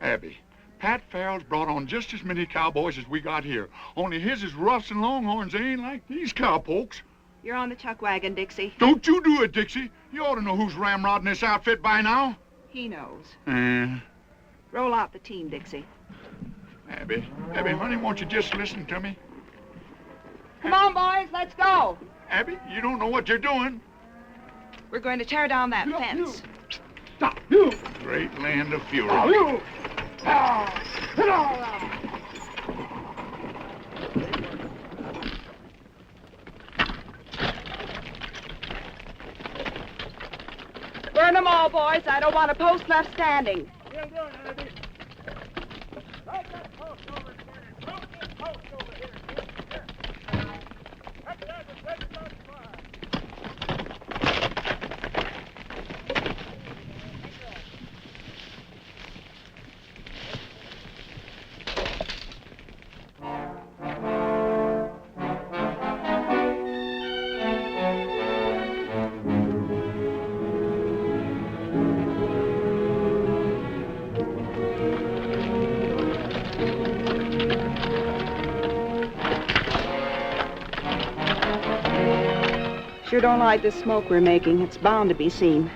Abby, Pat Farrell's brought on just as many cowboys as we got here. Only his is roughs and longhorns. They ain't like these cowpokes. You're on the chuck wagon, Dixie. Don't you do it, Dixie. You ought to know who's ramrodding this outfit by now. He knows. Uh, Roll out the team, Dixie. Abby, honey, won't you just listen to me? Come on, boys, let's go. Abby, you don't know what you're doing. We're going to tear down that fence. Stop, you! Great land of fury. Oh, you! Burn them all, boys. I don't want a post left standing. you doing, Andy? Take that post over here. Take that post over here. Here. That's the other place on fire. Sure don't like the smoke we're making. It's bound to be seen.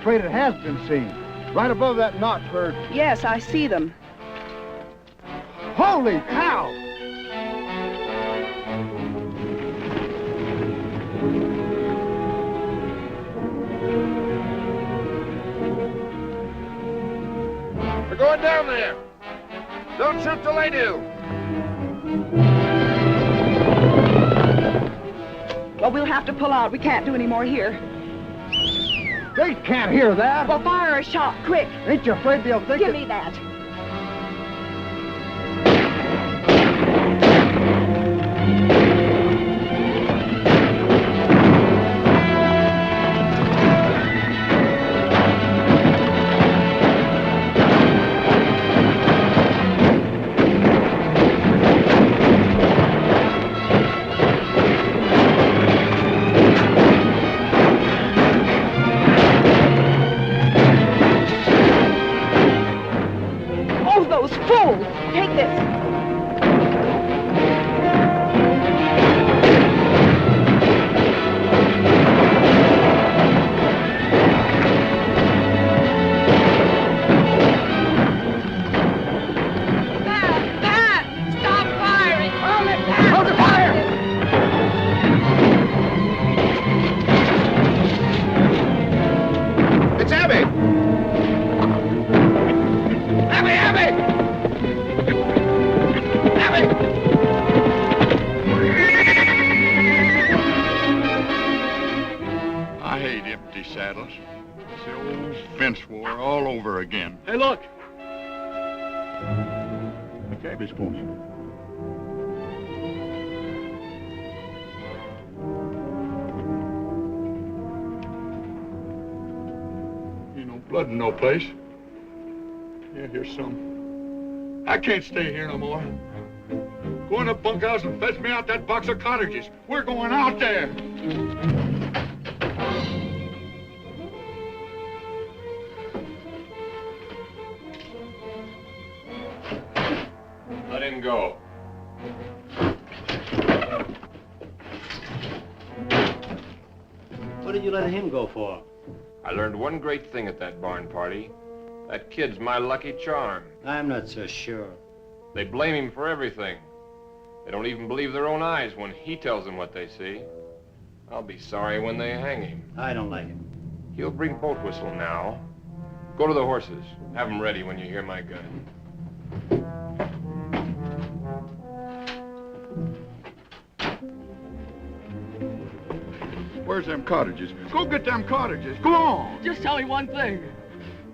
Traitor has been seen. Right above that notch where... Yes, I see them. Holy cow! We're going down there. Don't shoot till they do. Well, we'll have to pull out. We can't do any more here. They can't hear that. Well, fire a shot, quick. Ain't you afraid they'll think Give me that. Hey, look! A cabbage pony. Ain't no blood in no place. Yeah, here's some. I can't stay here no more. Go in the bunkhouse and fetch me out that box of cartridges. We're going out there. Let him go. What did you let him go for? I learned one great thing at that barn party. That kid's my lucky charm. I'm not so sure. They blame him for everything. They don't even believe their own eyes when he tells them what they see. I'll be sorry when they hang him. I don't like it. He'll bring boat whistle now. Go to the horses. Have them ready when you hear my gun. Where's them cottages? Go get them cottages. Go on. Just tell me one thing.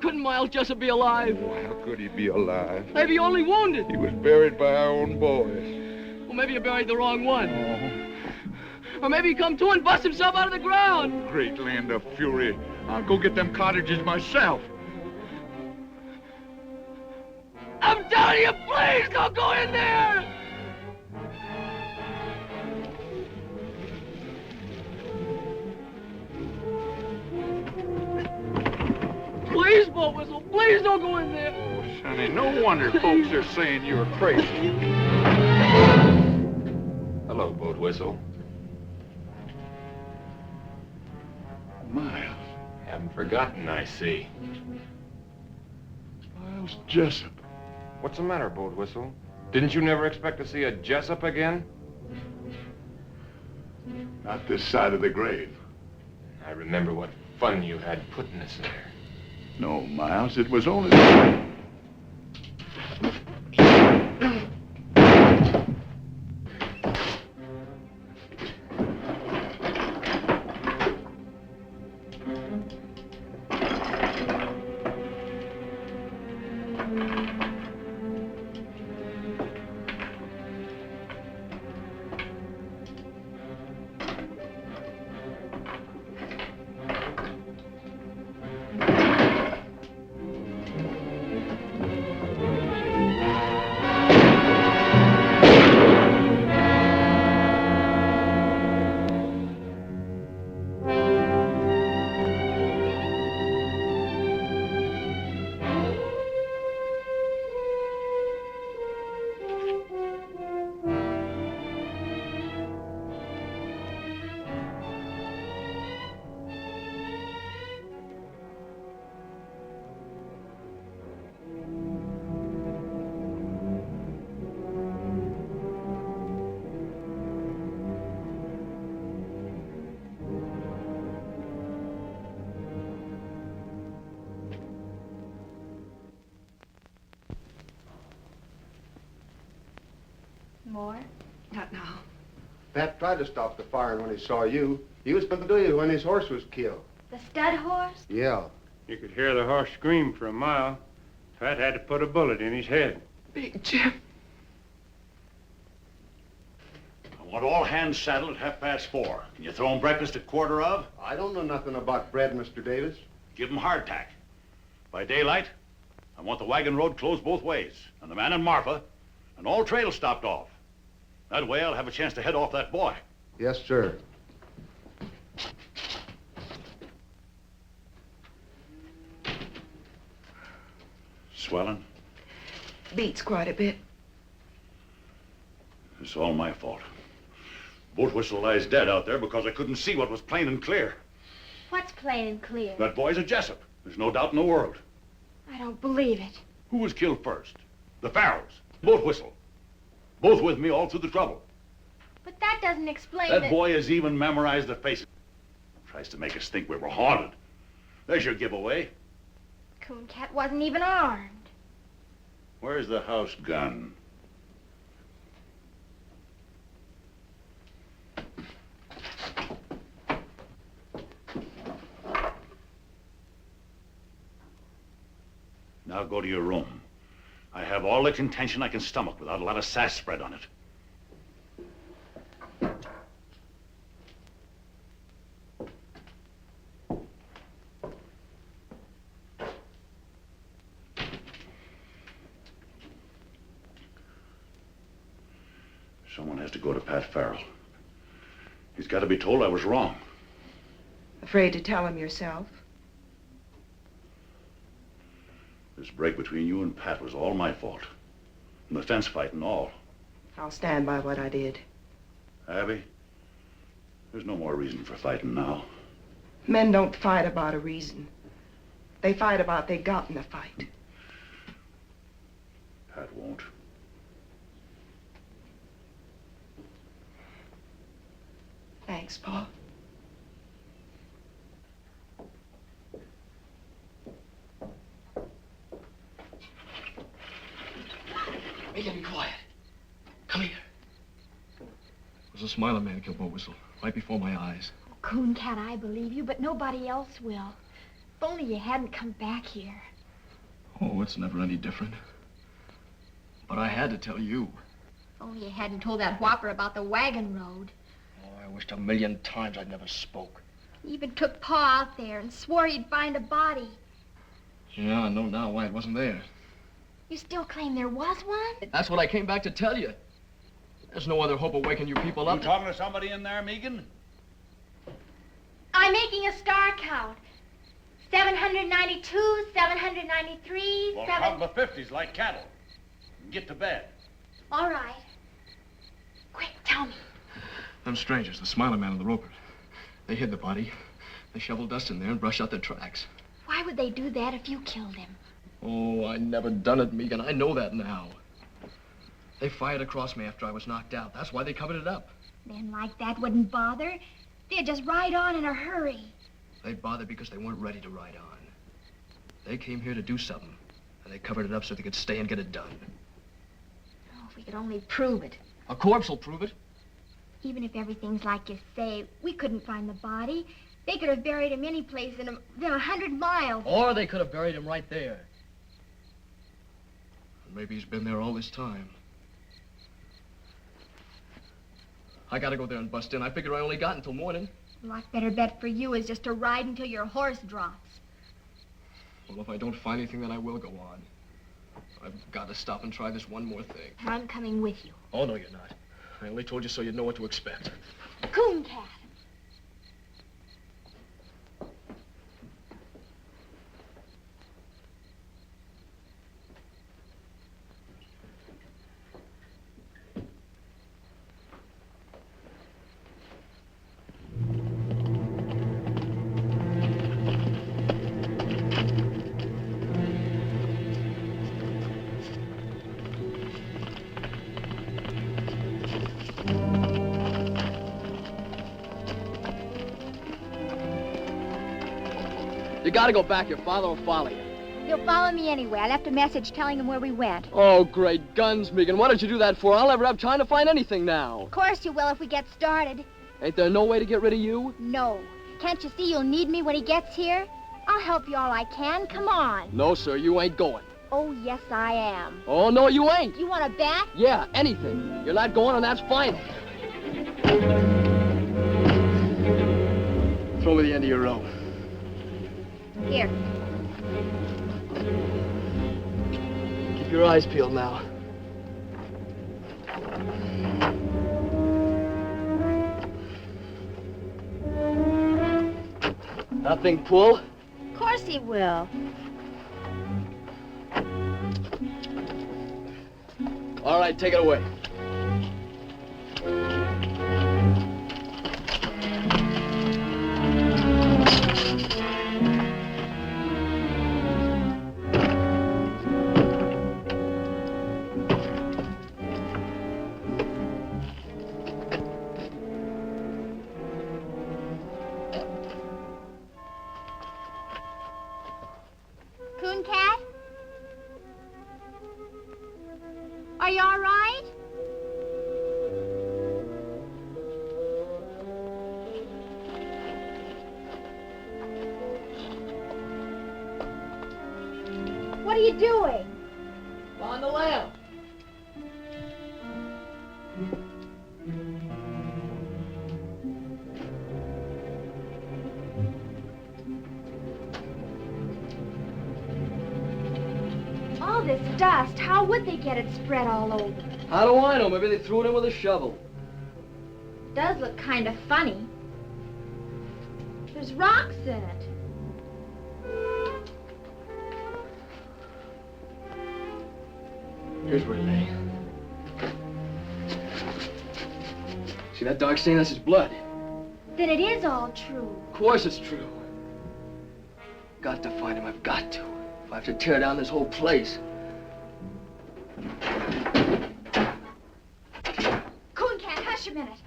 Couldn't Miles Jessup be alive? Oh, how could he be alive? Maybe only wounded. He was buried by our own boys. Well, maybe you buried the wrong one. Or maybe he come to and bust himself out of the ground. Great land of fury. I'll go get them cottages myself. I'm telling you, please don't go in there! Please, boat whistle, please don't go in there. Oh, Sonny, no wonder folks are saying you're crazy. Hello, boat whistle. Miles. Haven't forgotten, I see. Miles Jessup. What's the matter, boat whistle? Didn't you never expect to see a Jessup again? Not this side of the grave. I remember what fun you had putting us there. No, Miles, it was only... horse? Not now. Pat tried to stop the firing when he saw you. He was going to do it when his horse was killed. The stud horse? Yeah. You could hear the horse scream for a mile. Pat had to put a bullet in his head. Big Jim. I want all hands saddled at 4:30. Can you throw 'em breakfast at 1:15? I don't know nothing about bread, Mr. Davis. Give 'em hardtack. By daylight, I want the wagon road closed both ways, and the man and Marfa, and all trails stopped off. That way I'll have a chance to head off that boy. Yes, sir. Swelling? Beats quite a bit. It's all my fault. Boat whistle lies dead out there because I couldn't see what was plain and clear. What's plain and clear? That boy's a Jessup. There's no doubt in the world. I don't believe it. Who was killed first? The Farrows. Boat whistle. Both with me all through the trouble. But that doesn't explain That boy has even memorized the faces. Tries to make us think we were haunted. There's your giveaway. Cooncat wasn't even armed. Where's the house gun? Now go to your room. I have all the contention I can stomach without a lot of sass spread on it. Someone has to go to Pat Farrell. He's got to be told I was wrong. Afraid to tell him yourself? This break between you and Pat was all my fault. And the fence fight and all. I'll stand by what I did. Abby, there's no more reason for fighting now. Men don't fight about a reason. They fight about they got in the fight. Pat won't. Thanks, Paul. Megan, be quiet. Come here. It was a Smiler man who killed Boat Whistle, right before my eyes. Cooncat, I believe you, but nobody else will. If only you hadn't come back here. Oh, it's never any different. But I had to tell you. If only you hadn't told that whopper about the wagon road. Oh, I wished 1,000,000 times I'd never spoke. He even took Pa out there and swore he'd find a body. Yeah, I know now why it wasn't there. You still claim there was one? That's what I came back to tell you. There's no other hope of waking you people up. You talking to somebody in there, Megan? I'm making a star count. 792, 793, Well, count the 50s like cattle. And get to bed. All right. Quick, tell me. Them strangers, the Smiler man and the roper, they hid the body. They shoveled dust in there and brushed out their tracks. Why would they do that if you killed him? Oh, I never done it, Megan. I know that now. They fired across me after I was knocked out. That's why they covered it up. Men like that wouldn't bother. They'd just ride on in a hurry. They bothered because they weren't ready to ride on. They came here to do something, and they covered it up so they could stay and get it done. Oh, if we could only prove it. A corpse will prove it. Even if everything's like you say, we couldn't find the body. They could have buried him any place within 100 miles. Or they could have buried him right there. And maybe he's been there all this time. I gotta go there and bust in. I figure I only got until morning. A lot better bet for you is just to ride until your horse drops. Well, if I don't find anything, then I will go on. I've got to stop and try this one more thing. I'm coming with you. Oh, no, you're not. I only told you so you'd know what to expect. Cooncat. You gotta go back. Your father will follow you. He'll follow me anyway. I left a message telling him where we went. Oh, great guns, Megan. What did you do that for? I'll never have time to find anything now. Of course you will if we get started. Ain't there no way to get rid of you? No. Can't you see you'll need me when he gets here? I'll help you all I can. Come on. No, sir, you ain't going. Oh, yes, I am. Oh, no, you ain't. You want to bet? Yeah, anything. You're not going, and that's final. Throw me the end of your rope. Here. Keep your eyes peeled now. Nothing, pull. Of course he will. All right, take it away. Cooncat? Are you all right? What are you doing? On the lamp. All this dust, how would they get it spread all over? How do I know? Maybe they threw it in with a shovel. It does look kind of funny. There's rocks in it. Here's where it lay. See that dark stain? That's his blood. Then it is all true. Of course it's true. Got to find him. I've got to. If I have to tear down this whole place. Cooncat, hush a minute.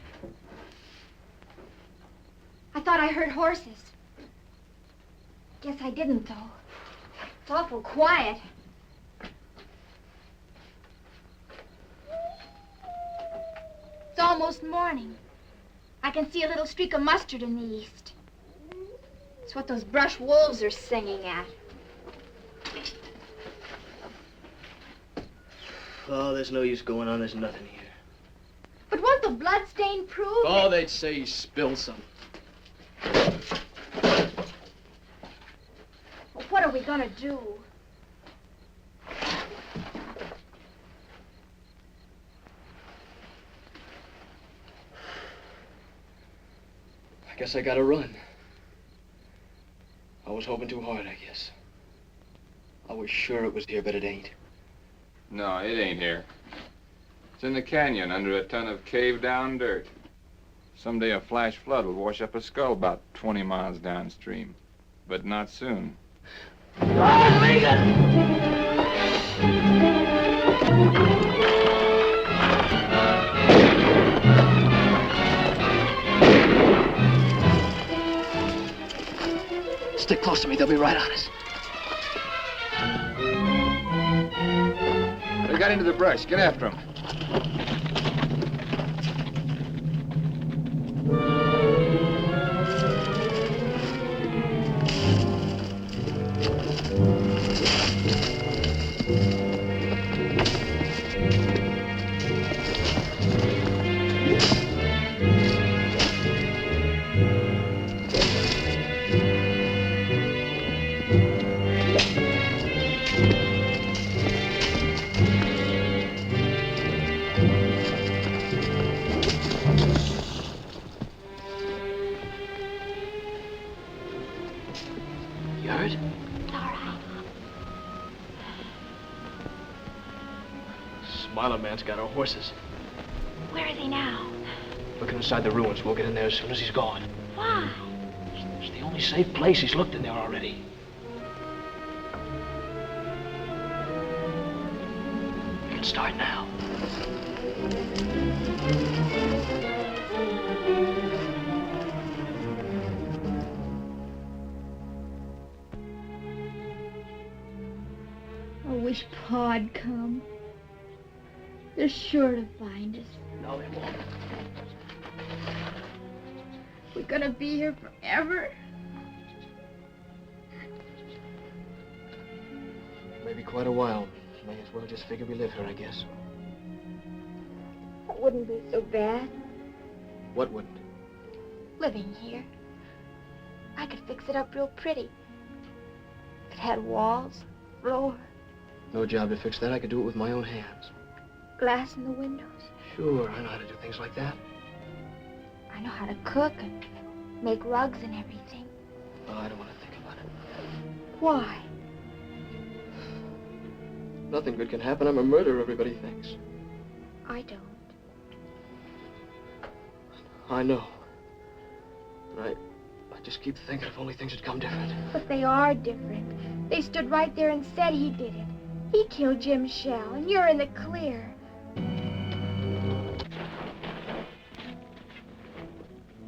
I thought I heard horses. Guess I didn't, though. It's awful quiet. It's almost morning. I can see a little streak of mustard in the east. It's what those brush wolves are singing at. Oh, there's no use going on. There's nothing here. But won't the blood stain prove Oh, that... they'd say he spilled some. Well, what are we gonna do? I guess I gotta run. I was hoping too hard, I guess. I was sure it was here, but it ain't. No, it ain't here. It's in the canyon under a ton of caved-down dirt. Someday a flash flood will wash up a skull about 20 miles downstream. But not soon. Stick close to me. They'll be right on us. They got into the brush. Get after them. You heard? It's all right. Smiler man's got our horses. Where is he now? Looking inside the ruins. We'll get in there as soon as he's gone. Why? It's the only safe place. He's looked in there already. We can start now. wish Pa'd come. They're sure to find us. No, they won't. We're gonna be here forever. Maybe quite a while. May as well just figure we live here, I guess. It wouldn't be so bad What wouldn't? living here. I could fix it up real pretty. It had walls, floor, No job to fix that. I could do it with my own hands. glass in the windows. Sure, I know how to do things like that. I know how to cook and make rugs and everything. Oh, I don't want to think about it. Why? Nothing good can happen. I'm a murderer, everybody thinks. I don't. I know. And I just keep thinking if only things had come different. But they are different. They stood right there and said he did it. He killed Jim Shell, and you're in the clear.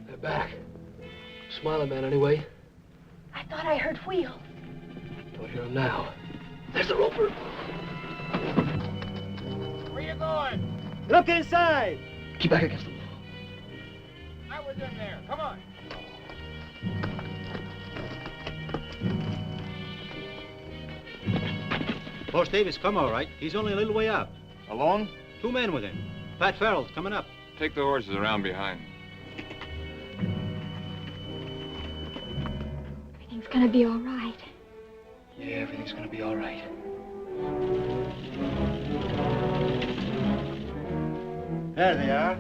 They're back. Smiling man, anyway. I thought I heard wheels. Don't hear him now. There's the roper. Where you going? Look inside. Keep back against the wall. I was in there. Come on. Horse Davis come all right. He's only a little way up. Alone? 2 men with him. Pat Farrell's coming up. Take the horses around behind. Everything's gonna be all right. Yeah, everything's gonna be all right. There they are.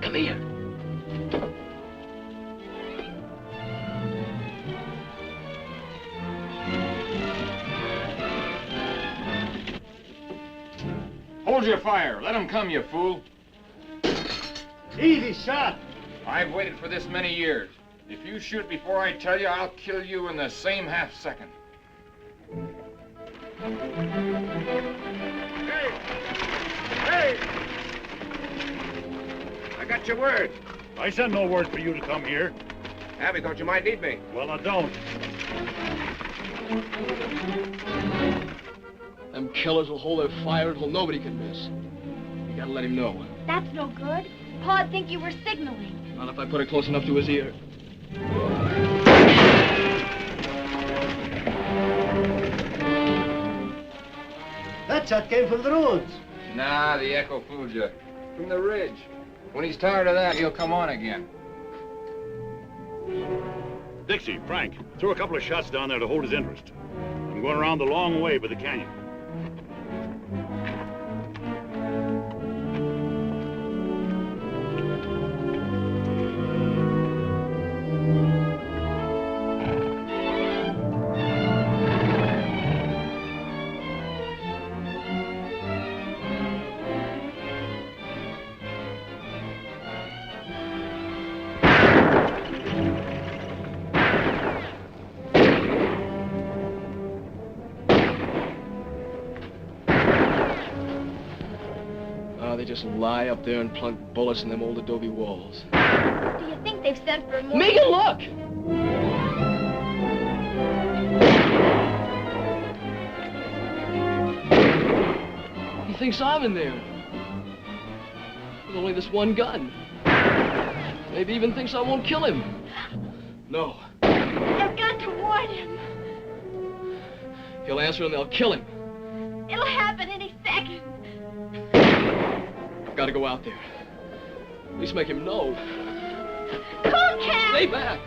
Come here. Hold your fire. Let them come, you fool. Easy shot. I've waited for this many years. If you shoot before I tell you, I'll kill you in the same half second. Hey! Hey! I got your word. I sent no word for you to come here. Abby thought you might need me. Well, I don't. Them killers will hold their fire until nobody can miss. You gotta let him know. That's no good. Pa'd think you were signaling. Not if I put it close enough to his ear. That shot came from the ruins. Nah, the echo fooled you. From the ridge. When he's tired of that, he'll come on again. Dixie, Frank, throw a couple of shots down there to hold his interest. I'm going around the long way by the canyon. They just lie up there and plunk bullets in them old adobe walls. Do you think they've sent for more? Megan, look! He thinks I'm in there. With only this one gun. Maybe even thinks I won't kill him. No. I've got to warn him. He'll answer and they'll kill him. It'll happen any second. I've got to go out there. At least make him know. Cooncat! Stay back!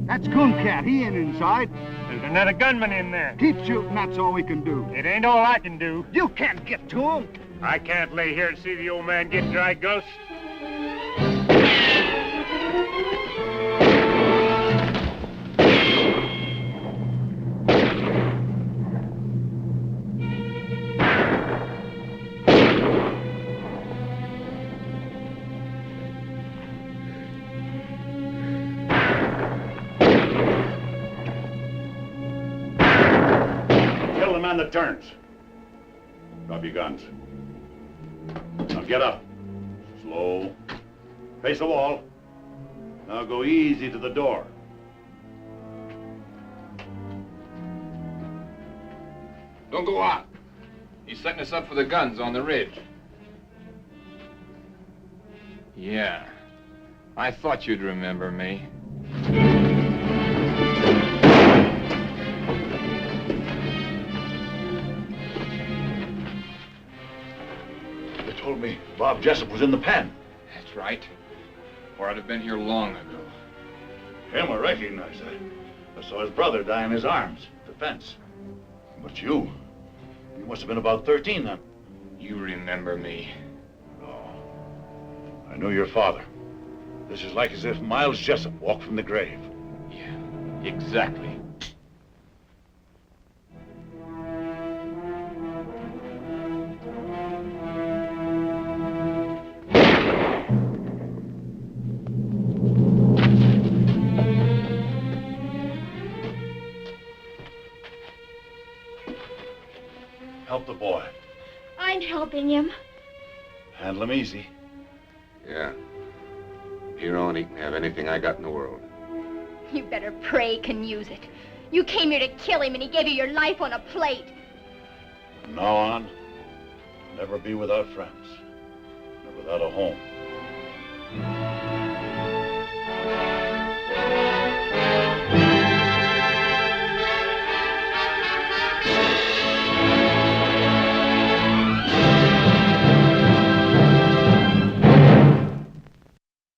That's Cooncat. He ain't inside. There's another gunman in there. Keep shooting. That's all we can do. It ain't all I can do. You can't get to him. I can't lay here and see the old man get dry gulch. the man that turns. Drop your guns. Now get up. Slow. Face the wall. Now go easy to the door. Don't go out. He's setting us up for the guns on the ridge. Yeah. I thought you'd remember me. They told me Bob Jessup was in the pen. That's right. Or I'd have been here long ago. Him, I recognize. I saw his brother die in his arms at the fence. But you must have been about 13 then. You remember me. I knew your father. This is like as if Miles Jessup walked from the grave. Yeah, exactly. Help the boy. I'm helping him. Handle him easy. Yeah. Here on, he can have anything I got in the world. You better pray he can use it. You came here to kill him and he gave you your life on a plate. From now on, never be without friends. Never without a home.